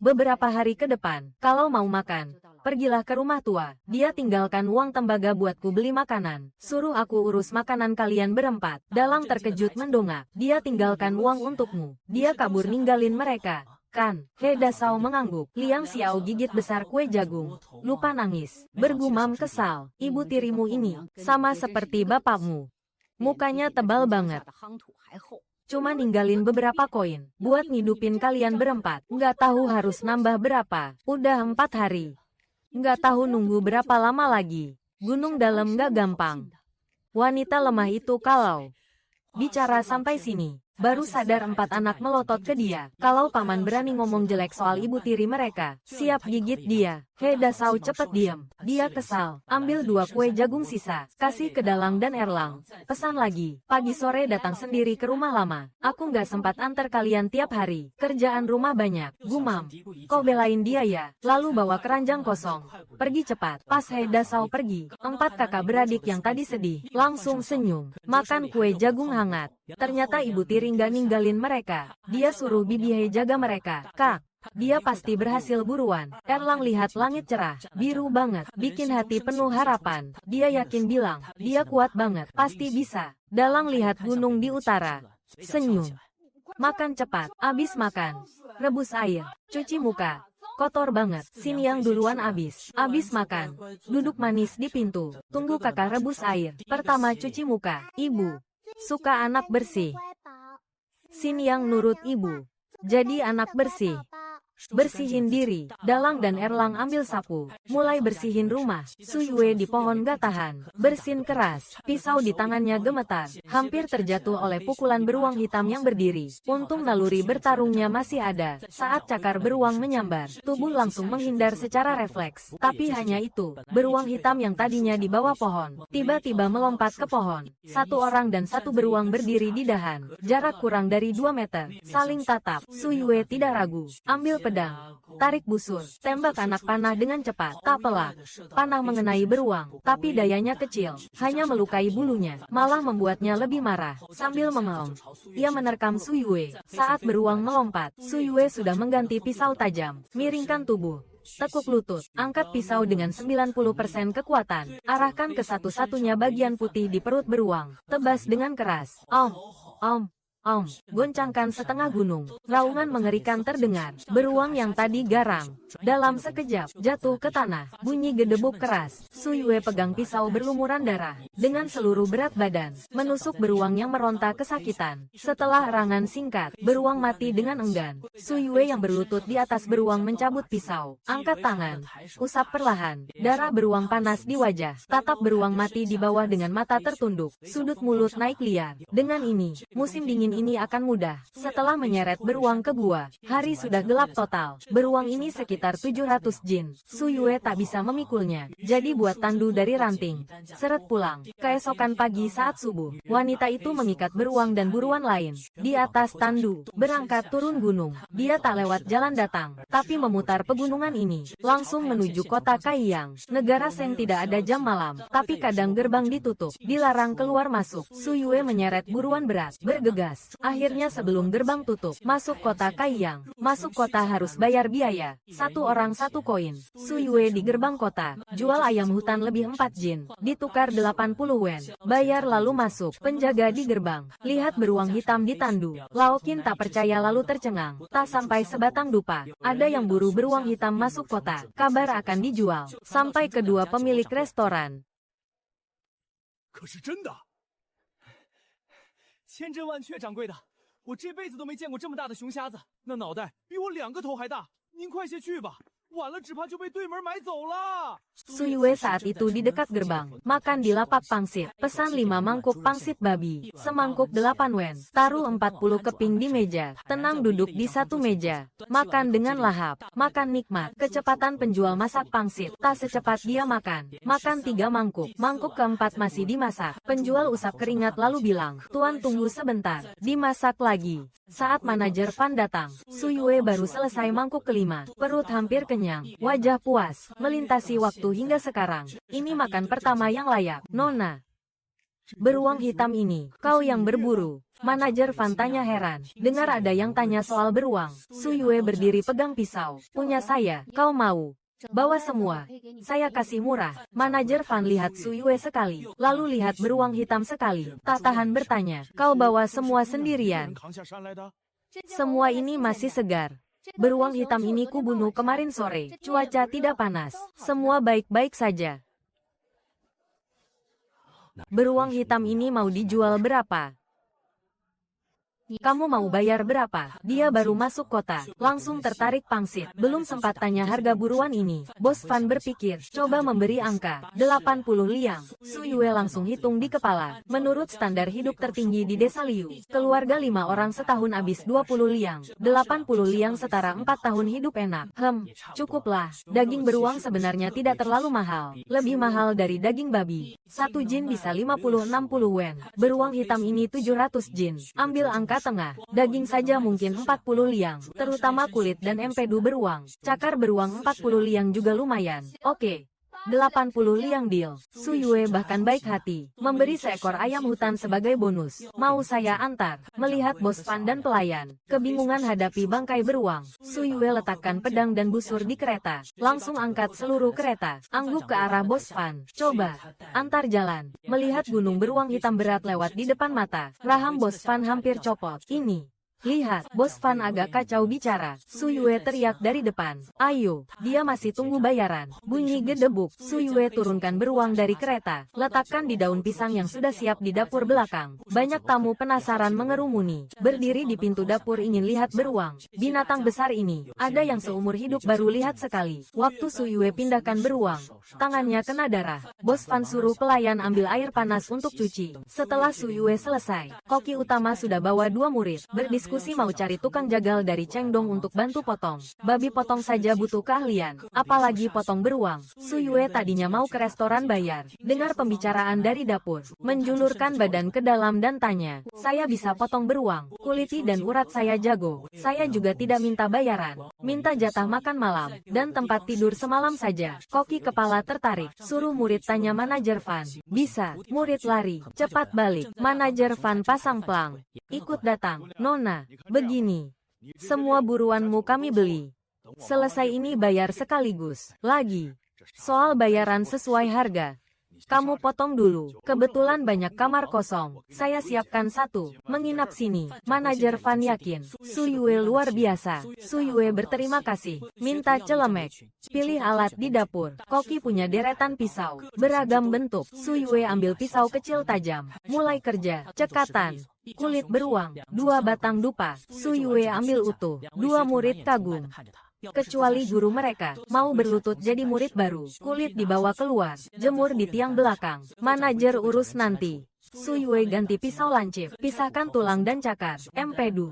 Beberapa hari ke depan, kalau mau makan, pergilah ke rumah tua. Dia tinggalkan uang tembaga buatku beli makanan. Suruh aku urus makanan kalian berempat. Dalang terkejut mendongak. Dia tinggalkan uang untukmu. Dia kabur ninggalin mereka. Kan, He Dasau mengangguk. Liang Xiao gigit besar kue jagung. Lupa nangis. Bergumam kesal. Ibu tirimu ini, sama seperti bapakmu. Mukanya tebal banget. Cuma ninggalin beberapa koin. Buat ngidupin kalian berempat. Nggak tahu harus nambah berapa. Udah 4 hari. Nggak tahu nunggu berapa lama lagi. Gunung dalam nggak gampang. Wanita lemah itu kalau bicara sampai sini. Baru sadar 4 anak melotot ke dia. Kalau paman berani ngomong jelek soal ibu tiri mereka, siap gigit dia. He Dasau cepet diam. Dia kesal. Ambil 2 kue jagung sisa. Kasih ke Dalang dan Erlang. Pesan lagi. Pagi sore datang sendiri ke rumah lama. Aku nggak sempat antar kalian tiap hari. Kerjaan rumah banyak. Gumam. Kau belain dia ya. Lalu bawa keranjang kosong. Pergi cepat. Pas He Dasau pergi, 4 kakak beradik yang tadi sedih langsung senyum. Makan kue jagung hangat. Ternyata ibu tiri nggak ninggalin mereka. Dia suruh Bibi He jaga mereka. Kak, dia pasti berhasil buruan. Erlang lihat langit cerah, biru banget, bikin hati penuh harapan. Dia yakin bilang, dia kuat banget, pasti bisa. Dalang lihat gunung di utara. Senyum. Makan cepat, abis makan. Rebus air, cuci muka. Kotor banget, Xin Yang duluan abis makan. Duduk manis di pintu, tunggu kakak rebus air. Pertama cuci muka, ibu. Suka anak bersih. Xin Yang nurut ibu. Jadi anak bersih. Bersihin diri. Dalang dan Erlang ambil sapu. Mulai bersihin rumah. Su Yue di pohon gak tahan. Bersin keras. Pisau di tangannya gemetar. Hampir terjatuh oleh pukulan beruang hitam yang berdiri. Untung naluri bertarungnya masih ada. Saat cakar beruang menyambar, tubuh langsung menghindar secara refleks. Tapi hanya itu. Beruang hitam yang tadinya di bawah pohon, tiba-tiba melompat ke pohon. 1 orang dan 1 beruang berdiri di dahan. Jarak kurang dari 2 meter. Saling tatap. Su Yue tidak ragu. Ambil pedang, tarik busur, tembak anak panah dengan cepat. Tak pelak, panah mengenai beruang, tapi dayanya kecil, hanya melukai bulunya, malah membuatnya lebih marah. Sambil memelong, ia menerkam Su Yue. Saat beruang melompat, Su Yue sudah mengganti pisau tajam. Miringkan tubuh, tekuk lutut, angkat pisau dengan 90% kekuatan, arahkan ke satu-satunya bagian putih di perut beruang, tebas dengan keras. Goncangkan setengah gunung. Raungan mengerikan terdengar. Beruang yang tadi garang, dalam sekejap, jatuh ke tanah. Bunyi gedebuk keras. Su Yue pegang pisau berlumuran darah. Dengan seluruh berat badan, menusuk beruang yang meronta kesakitan. Setelah erangan singkat, beruang mati dengan enggan. Su Yue yang berlutut di atas beruang mencabut pisau. Angkat tangan. Usap perlahan. Darah beruang panas di wajah. Tatap beruang mati di bawah dengan mata tertunduk. Sudut mulut naik liar. Dengan ini, musim dingin ini akan mudah. Setelah menyeret beruang ke gua, hari sudah gelap total. Beruang ini sekitar 700 jin. Su Yue tak bisa memikulnya, jadi buat tandu dari ranting. Seret pulang. Keesokan pagi saat subuh, wanita itu mengikat beruang dan buruan lain di atas tandu. Berangkat turun gunung. Dia tak lewat jalan datang, tapi memutar pegunungan ini, langsung menuju kota Kaiyang. Negara Seng tidak ada jam malam, tapi kadang gerbang ditutup, dilarang keluar masuk. Su Yue menyeret buruan berat, bergegas. puas. Akhirnya sebelum gerbang tutup, masuk kota Kaiyang. Masuk kota harus bayar biaya. 1 orang 1 koin. Su Yue di gerbang kota. Jual ayam hutan lebih 4 jin. Ditukar 80 wen. Bayar lalu masuk. Penjaga di gerbang. Lihat beruang hitam di tandu. Laokin tak percaya lalu tercengang. Tak sampai sebatang dupa. Ada yang buru beruang hitam masuk kota. Kabar akan dijual. Sampai kedua pemilik restoran. 可是真的，千真万确，掌柜的，我这辈子都没见过这么大的熊瞎子，那脑袋比我2个头还大。您快些去吧，晚了只怕就被对门买走了。 Su Yue saat itu di dekat gerbang, makan di lapak pangsit, pesan 5 mangkuk pangsit babi, semangkuk 8 wen, taruh 40 keping di meja, tenang duduk di satu meja, makan dengan lahap, makan nikmat, kecepatan penjual masak pangsit, tak secepat dia makan 3 mangkuk, mangkuk keempat masih dimasak, penjual usap keringat lalu bilang, tuan tunggu sebentar, dimasak lagi. Saat manajer Fan datang, Su Yue baru selesai mangkuk kelima, perut hampir kenyang, wajah puas, melintasi waktu hingga sekarang. Ini makan pertama yang layak. Nona, beruang hitam ini, kau yang berburu. Manajer Fan tanya heran. Dengar ada yang tanya soal beruang. Su Yue berdiri pegang pisau. Punya saya, kau mau? Bawa semua. Saya kasih murah. Manajer Fan lihat Su Yue sekali, lalu lihat beruang hitam sekali. Tak tahan bertanya, kau bawa semua sendirian? Semua ini masih segar. Beruang hitam ini kubunuh kemarin sore. Cuaca tidak panas. Semua baik-baik saja. Beruang hitam ini mau dijual berapa? Kamu mau bayar berapa? Dia baru masuk kota, langsung tertarik pangsit. Belum sempat tanya harga buruan ini. Bos Fan berpikir, coba memberi angka 80 liang. Su Yue langsung hitung di kepala. Menurut standar hidup tertinggi di desa Liu, keluarga 5 orang setahun habis 20 liang. 80 liang setara 4 tahun hidup enak. Cukuplah. Daging beruang sebenarnya tidak terlalu mahal. Lebih mahal dari daging babi. 1 jin bisa 50-60 wen. Beruang hitam ini 700 jin. Ambil angka tengah, daging saja mungkin 40 liang, terutama kulit dan empedu beruang. Cakar beruang 40 liang juga lumayan. Oke. 80 liang deal. Su Yue bahkan baik hati, memberi seekor ayam hutan sebagai bonus. Mau saya antar? Melihat bos Fan dan pelayan, kebingungan hadapi bangkai beruang. Su Yue letakkan pedang dan busur di kereta, langsung angkat seluruh kereta, angguk ke arah bos Fan. Coba, antar jalan. Melihat gunung beruang hitam berat lewat di depan mata, raham bos Fan hampir copot. Ini. Lihat, bos Fan agak kacau bicara. Su Yue teriak dari depan. Ayo, dia masih tunggu bayaran. Bunyi gedebuk. Su Yue turunkan beruang dari kereta. Letakkan di daun pisang yang sudah siap di dapur belakang. Banyak tamu penasaran mengerumuni. Berdiri di pintu dapur ingin lihat beruang. Binatang besar ini, ada yang seumur hidup baru lihat sekali. Waktu Su Yue pindahkan beruang, tangannya kena darah. Bos Fan suruh pelayan ambil air panas untuk cuci. Setelah Su Yue selesai, koki utama sudah bawa 2 murid. Berdiskusi mau cari tukang jagal dari Chengdong untuk bantu potong. Babi potong saja butuh keahlian, apalagi potong beruang. Su Yue tadinya mau ke restoran bayar. Dengar pembicaraan dari dapur, menjulurkan badan ke dalam dan tanya, saya bisa potong beruang, kuliti dan urat saya jago. Saya juga tidak minta bayaran, minta jatah makan malam, dan tempat tidur semalam saja. Koki kepala tertarik, suruh murid tanya manajer Fan. Bisa, murid lari, cepat balik. Manajer Fan pasang pelang. Ikut datang, Nona. Begini, semua buruanmu kami beli. Selesai ini bayar sekaligus. Lagi, soal bayaran sesuai harga. Kamu potong dulu. Kebetulan banyak kamar kosong. Saya siapkan 1. Menginap sini. Manajer Fan yakin. Su Yue luar biasa. Su Yue berterima kasih. Minta celemek. Pilih alat di dapur. Koki punya deretan pisau. Beragam bentuk. Su Yue ambil pisau kecil tajam. Mulai kerja. Cekatan. Kulit beruang. 2 batang dupa. Su Yue ambil utuh. 2 murid kagum. Kecuali guru mereka, mau berlutut jadi murid baru. Kulit dibawa keluar, jemur di tiang belakang. Manajer urus nanti. Su Yue ganti pisau lancip, pisahkan tulang dan cakar. Empedu.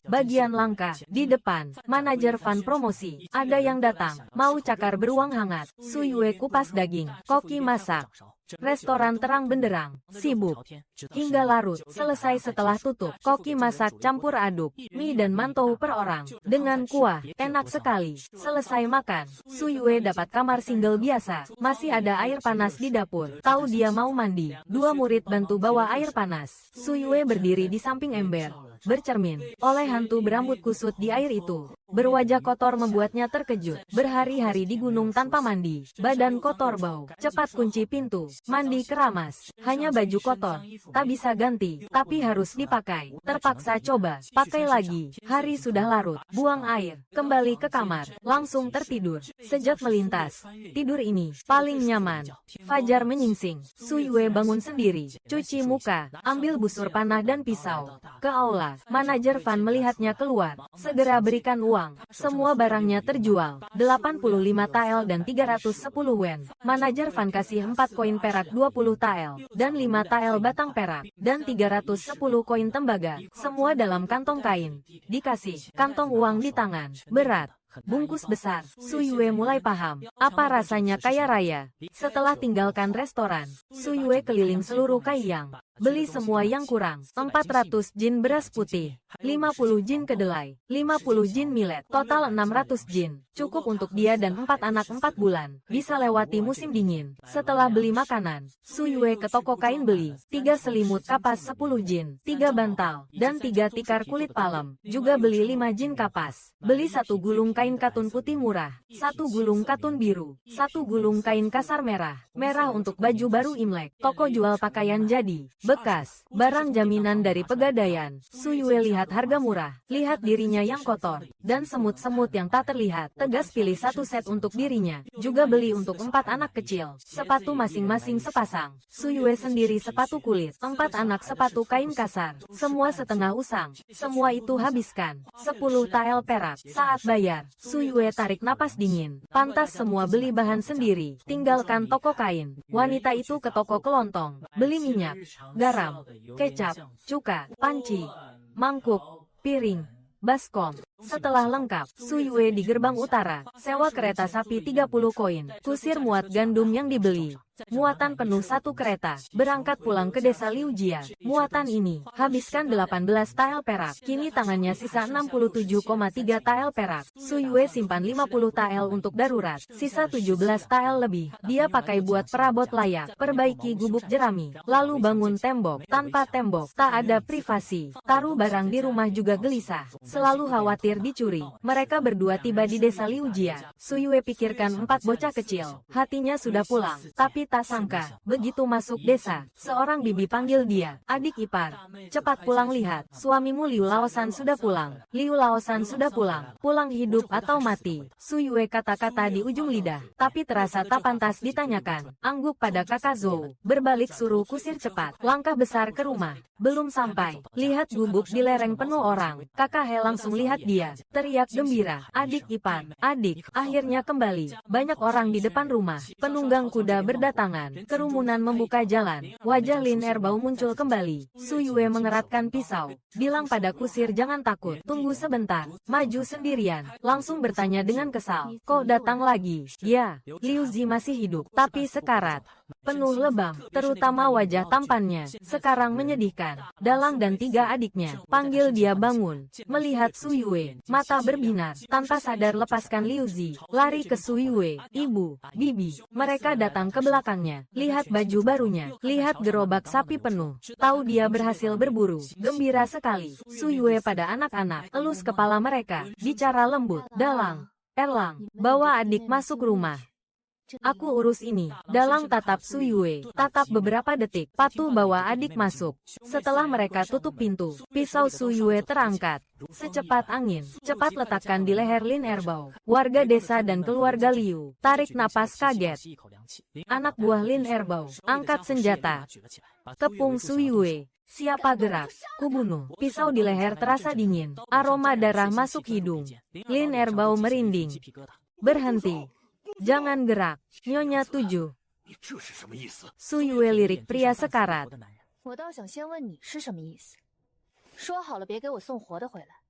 Bagian langka, di depan. Manajer Fan promosi. Ada yang datang, mau cakar beruang hangat. Su Yue kupas daging, koki masak. Restoran terang benderang, sibuk, hingga larut. Selesai setelah tutup, koki masak campur aduk, mie dan mantou per orang. Dengan kuah, enak sekali. Selesai makan, Su Yue dapat kamar single biasa. Masih ada air panas di dapur. Tahu dia mau mandi. Dua murid bantu bawa air panas. Su Yue berdiri di samping ember, bercermin oleh hantu berambut kusut di air itu. Berwajah kotor membuatnya terkejut. Berhari-hari di gunung tanpa mandi. Badan kotor bau. Cepat kunci pintu. Mandi keramas. Hanya baju kotor. Tak bisa ganti. Tapi harus dipakai. Terpaksa coba. Pakai lagi. Hari sudah larut. Buang air. Kembali ke kamar. Langsung tertidur. Sejak melintas. Tidur ini paling nyaman. Fajar menyingsing. Su Yue bangun sendiri. Cuci muka. Ambil busur panah dan pisau. Ke aula. Manajer Van melihatnya keluar. Segera berikan uang. Semua barangnya terjual. 85 tael dan 310 wen. Manajer Van kasih 4 koin perak 20 tael. Dan 5 tael batang perak. Dan 310 koin tembaga. Semua dalam kantong kain. Dikasih. Kantong uang di tangan. Berat. Bungkus besar. Su Yue mulai paham apa rasanya kaya raya. Setelah tinggalkan restoran, Su Yue keliling seluruh Kaiyang. Beli semua yang kurang. 400 jin beras putih, 50 jin kedelai, 50 jin millet, total 600 jin. Cukup untuk dia dan 4 anak 4 bulan. Bisa lewati musim dingin. Setelah beli makanan, Su Yue ke toko kain beli 3 selimut kapas 10 jin, 3 bantal, dan 3 tikar kulit palem. Juga beli 5 jin kapas. Beli 1 gulung kain katun putih murah, 1 gulung katun biru, 1 gulung kain kasar merah. Merah untuk baju baru Imlek. Toko jual pakaian jadi bekas, barang jaminan dari Pegadaian. Su Yue lihat harga murah, lihat dirinya yang kotor, dan semut-semut yang tak terlihat. Tegas pilih 1 set untuk dirinya. Juga beli untuk 4 anak kecil. Sepatu masing-masing sepasang. Su Yue sendiri sepatu kulit. 4 anak sepatu kain kasar. Semua setengah usang. Semua itu habiskan 10 tael perak. Saat bayar, Su Yue tarik napas dingin. Pantas semua beli bahan sendiri. Tinggalkan toko kain. Wanita itu ke toko kelontong. Beli minyak, garam, kecap, cuka, panci, mangkuk, piring, baskom. Setelah lengkap, Su Yue di gerbang utara, sewa kereta sapi 30 koin, kusir muat gandum yang dibeli. Muatan penuh 1 kereta, berangkat pulang ke desa Liu Jia. Muatan ini, habiskan 18 tael perak. Kini tangannya sisa 67,3 tael perak. Su Yue simpan 50 tael untuk darurat, sisa 17 tael lebih. Dia pakai buat perabot layak, perbaiki gubuk jerami, lalu bangun tembok. Tanpa tembok, tak ada privasi. Taruh barang di rumah juga gelisah, selalu khawatir dicuri. Mereka berdua tiba di desa Liu Jia. Su Yue pikirkan 4 bocah kecil. Hatinya sudah pulang, tapi tak sangka, begitu masuk desa, seorang bibi panggil dia, adik ipar. Cepat pulang lihat, suamimu Liu Laosan sudah pulang. Liu Laosan sudah pulang. Pulang hidup atau mati? Su Yue kata-kata di ujung lidah, tapi terasa tak pantas ditanyakan. Angguk pada kakak Zhou. Berbalik suruh kusir cepat. Langkah besar ke rumah. Belum sampai, lihat gubuk di lereng penuh orang. Kakak He langsung lihat dia. Teriak gembira, adik ipar, adik. Akhirnya kembali. Banyak orang di depan rumah. Penunggang kuda berdatangan. Kerumunan membuka jalan. Wajah Lin Erbao muncul kembali. Su Yue mengeratkan pisau. Bilang pada kusir jangan takut. Tunggu sebentar. Maju sendirian. Langsung bertanya dengan kesal. Kok datang lagi? Ya, Liu Zi masih hidup. Tapi sekarat. Penuh lebam. Terutama wajah tampannya. Sekarang menyedihkan. Dalang dan 3 adiknya. Panggil dia bangun. Melihat Su Yue. Mata berbinar. Tanpa sadar lepaskan Liu Zi. Lari ke Su Yue. Ibu, bibi. Mereka datang ke belakangnya. Lihat baju barunya. Lihat gerobak sapi penuh. Tahu dia berhasil berburu. Gembira sekali. Su Yue pada anak-anak. Elus kepala mereka. Bicara lembut. Dalang, Erlang, bawa adik masuk rumah. Aku urus ini. Dalang tatap Su Yue. Tatap beberapa detik. Patuh bawa adik masuk. Setelah mereka tutup pintu, pisau Su Yue terangkat. Secepat angin. Cepat letakkan di leher Lin Erbao. Warga desa dan keluarga Liu tarik napas kaget. Anak buah Lin Erbao angkat senjata. Kepung Su Yue. Siapa gerak? Kubunuh. Pisau di leher terasa dingin. Aroma darah masuk hidung. Lin Erbao merinding. Berhenti. Jangan gerak. Nyonya 7. Su Yue lirik pria sekarat. 我倒想先问你是什么意思。说好了别给我送活的回来，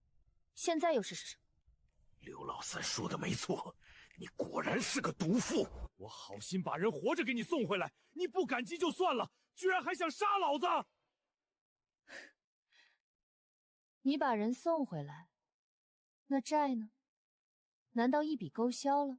现在又是什么？刘老三说的没错，你果然是个毒妇！我好心把人活着给你送回来，你不感激就算了，居然还想杀老子！你把人送回来，那债呢？难道一笔勾销了？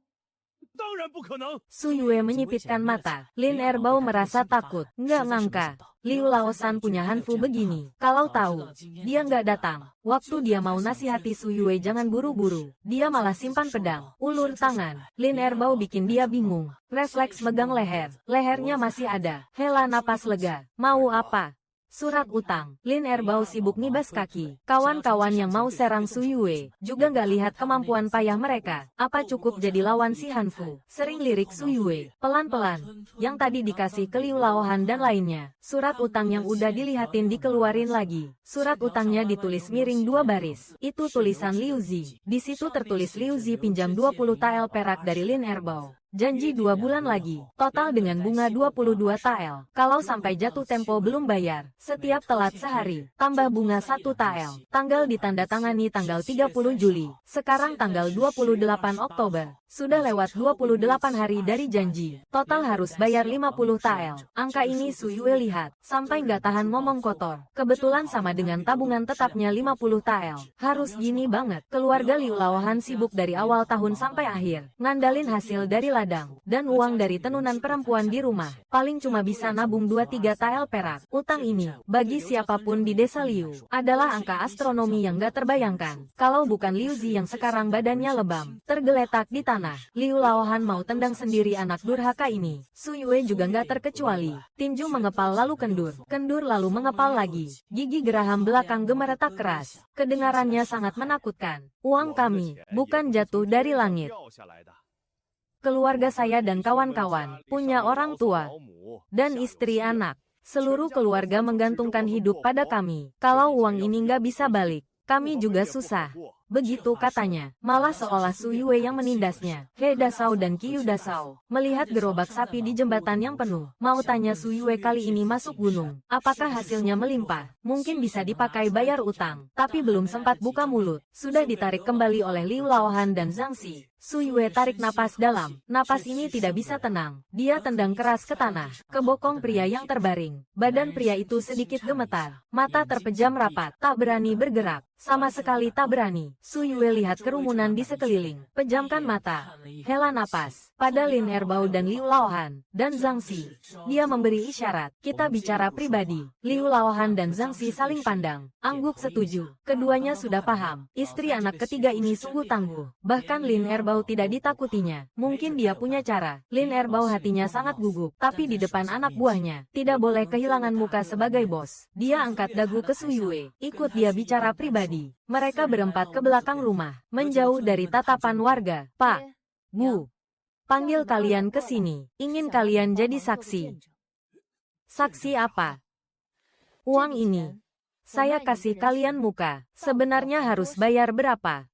当然不可能。 Suyue menyipitkan mata. Lin Erbao merasa takut. Nggak ngangka. Liu Laosan punya Hanfu begini. Kalau tahu, dia nggak datang. Waktu dia mau nasihati Suyue jangan buru-buru. Dia malah simpan pedang. Ulur tangan. Lin Erbao bikin dia bingung. Refleks megang leher. Lehernya masih ada. Hela napas lega. Mau apa? Surat utang. Lin Erbao sibuk nibas kaki. Kawan-kawan yang mau serang Suyue juga nggak lihat kemampuan payah mereka. Apa cukup jadi lawan si Hanfu? Sering lirik Suyue. Pelan-pelan. Yang tadi dikasih ke Liu Laohan dan lainnya. Surat utang yang udah dilihatin dikeluarin lagi. Surat utangnya ditulis miring 2 baris. Itu tulisan Liu Zi. Di situ tertulis Liu Zi pinjam 20 tael perak dari Lin Erbao. Janji 2 bulan lagi, total dengan bunga 22 tael. Kalau sampai jatuh tempo belum bayar, setiap telat sehari, tambah bunga 1 tael. Tanggal ditandatangani tanggal 30 Juli, sekarang tanggal 28 Oktober. Sudah lewat 28 hari dari janji, total harus bayar 50 tael. Angka ini Suyue lihat, sampai nggak tahan ngomong kotor. Kebetulan sama dengan tabungan tetapnya 50 tael. Harus gini banget, keluarga Liu Laohan sibuk dari awal tahun sampai akhir, ngandalin hasil dari ladang, dan uang dari tenunan perempuan di rumah. Paling cuma bisa nabung 2-3 tael perak. Utang ini, bagi siapapun di desa Liu, adalah angka astronomi yang nggak terbayangkan. Kalau bukan Liu Zi yang sekarang badannya lebam, tergeletak di tanah. Liu Laohan mau tendang sendiri anak durhaka ini. Suyue juga nggak terkecuali. Tinju mengepal lalu kendur. Kendur lalu mengepal lagi. Gigi geraham belakang gemeretak keras. Kedengarannya sangat menakutkan. Uang kami, bukan jatuh dari langit. Keluarga saya dan kawan-kawan punya orang tua dan istri anak. Seluruh keluarga menggantungkan hidup pada kami. Kalau uang ini nggak bisa balik, kami juga susah. Begitu katanya, malah seolah Suyue yang menindasnya. He Dasao dan Qiu Dasao melihat gerobak sapi di jembatan yang penuh. Mau tanya Suyue kali ini masuk gunung, apakah hasilnya melimpah? Mungkin bisa dipakai bayar utang, tapi belum sempat buka mulut. Sudah ditarik kembali oleh Liu Laohan dan Zhang Xi. Suyue tarik napas dalam. Napas ini tidak bisa tenang. Dia tendang keras ke tanah, ke bokong pria yang terbaring. Badan pria itu sedikit gemetar. Mata terpejam rapat, tak berani bergerak. Sama sekali tak berani. Suyue lihat kerumunan di sekeliling. Pejamkan mata. Hela napas. Pada Lin Erbao dan Liu Laohan, dan Zhang Xi. Dia memberi isyarat. Kita bicara pribadi. Liu Laohan dan Zhang Xi saling pandang. Angguk setuju. Keduanya sudah paham. Istri anak ketiga ini sungguh tangguh. Bahkan Lin Erbao tidak ditakutinya. Mungkin dia punya cara. Lin Erbao hatinya sangat gugup. Tapi di depan anak buahnya, tidak boleh kehilangan muka sebagai bos. Dia angkat dagu ke Suyue. Ikut dia bicara pribadi. Mereka berempat ke belakang rumah, menjauh dari tatapan warga. Pak, Bu, panggil kalian ke sini. Ingin kalian jadi saksi. Saksi apa? Uang ini. Saya kasih kalian muka. Sebenarnya harus bayar berapa?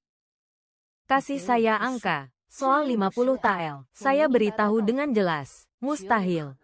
Kasih saya angka. Soal 50 tael. Saya beritahu dengan jelas. Mustahil.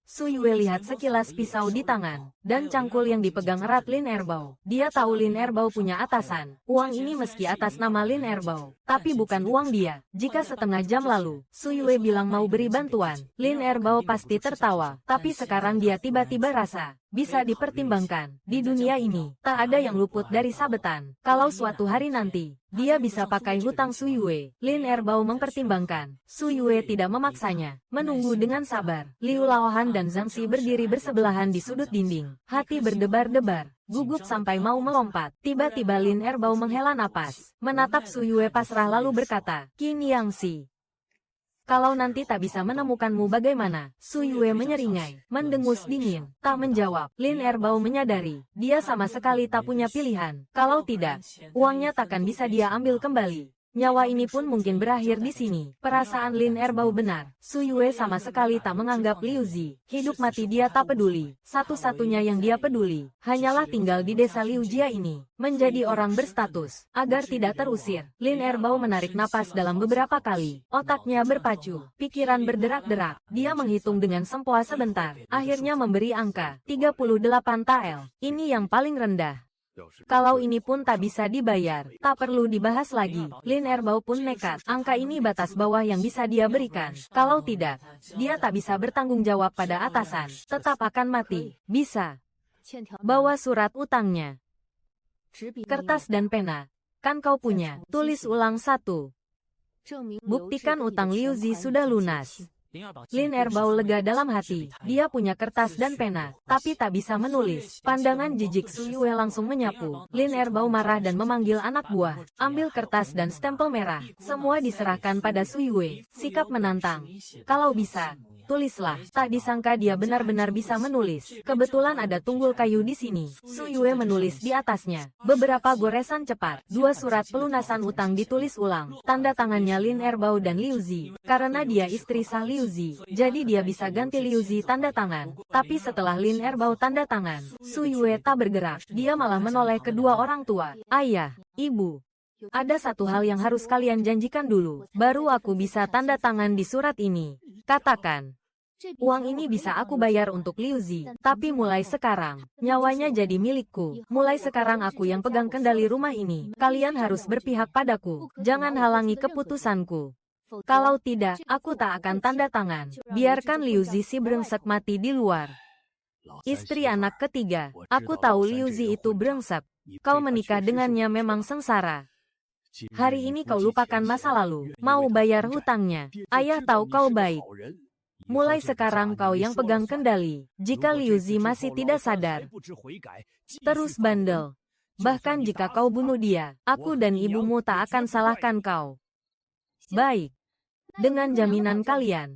Suyue lihat sekilas pisau di tangan, dan cangkul yang dipegang erat Lin Erbao. Dia tahu Lin Erbao punya atasan. Uang ini meski atas nama Lin Erbao, tapi bukan uang dia. Jika setengah jam lalu, Suyue bilang mau beri bantuan, Lin Erbao pasti tertawa. Tapi sekarang dia tiba-tiba rasa, bisa dipertimbangkan. Di dunia ini, tak ada yang luput dari sabetan. Kalau suatu hari nanti, dia bisa pakai hutang Suyue. Lin Erbao mempertimbangkan. Suyue tidak memaksanya. Menunggu dengan sabar. Liu Laohan dan Zhang Xi berdiri bersebelahan di sudut dinding. Hati berdebar-debar. Gugup sampai mau melompat. Tiba-tiba Lin Erbao menghela napas. Menatap Suyue pasrah lalu berkata, Qin Yang Xi. Kalau nanti tak bisa menemukanmu bagaimana? Suyue menyeringai, mendengus dingin, tak menjawab. Lin Erbao menyadari, dia sama sekali tak punya pilihan. Kalau tidak, uangnya takkan bisa dia ambil kembali. Nyawa ini pun mungkin berakhir di sini. Perasaan Lin Erbao benar. Suyue sama sekali tak menganggap Liu Zi. Hidup mati dia tak peduli. Satu-satunya yang dia peduli, hanyalah tinggal di desa Liu Jia ini. Menjadi orang berstatus, agar tidak terusir. Lin Erbao menarik napas dalam beberapa kali. Otaknya berpacu, pikiran berderak-derak. Dia menghitung dengan sempoa sebentar. Akhirnya memberi angka, 38 tael. Ini yang paling rendah. Kalau ini pun tak bisa dibayar, tak perlu dibahas lagi. Lin Erbao pun nekat. Angka ini batas bawah yang bisa dia berikan. Kalau tidak, dia tak bisa bertanggung jawab pada atasan. Tetap akan mati. Bisa. Bawa surat utangnya. Kertas dan pena. Kan kau punya. Tulis ulang 1. Buktikan utang Liu Zi sudah lunas. Lin Erbao lega dalam hati. Dia punya kertas dan pena, tapi tak bisa menulis. Pandangan jijik Su Yue langsung menyapu. Lin Erbao marah dan memanggil anak buah. Ambil kertas dan stempel merah. Semua diserahkan pada Su Yue. Sikap menantang. Kalau bisa, tulislah. Tak disangka dia benar-benar bisa menulis. Kebetulan ada tunggul kayu di sini. Su Yue menulis di atasnya. Beberapa goresan cepat. 2 surat pelunasan utang ditulis ulang. Tanda tangannya Lin Erbao dan Liu Zi. Karena dia istri sah Liu Zi, jadi dia bisa ganti Liu Zi tanda tangan. Tapi setelah Lin Erbao tanda tangan, Su Yue tak bergerak. Dia malah menoleh kedua orang tua. Ayah, ibu. Ada satu hal yang harus kalian janjikan dulu. Baru aku bisa tanda tangan di surat ini. Katakan. Uang ini bisa aku bayar untuk Liu Zi, tapi mulai sekarang, nyawanya jadi milikku. Mulai sekarang aku yang pegang kendali rumah ini. Kalian harus berpihak padaku. Jangan halangi keputusanku. Kalau tidak, aku tak akan tanda tangan. Biarkan Liu Zi si brengsek mati di luar. Istri anak ketiga. Aku tahu Liu Zi itu brengsek. Kau menikah dengannya memang sengsara. Hari ini kau lupakan masa lalu. Mau bayar hutangnya. Ayah tahu kau baik. Mulai sekarang kau yang pegang kendali. Jika Liu Zi masih tidak sadar, terus bandel. Bahkan jika kau bunuh dia, aku dan ibumu tak akan salahkan kau. Baik. Dengan jaminan kalian,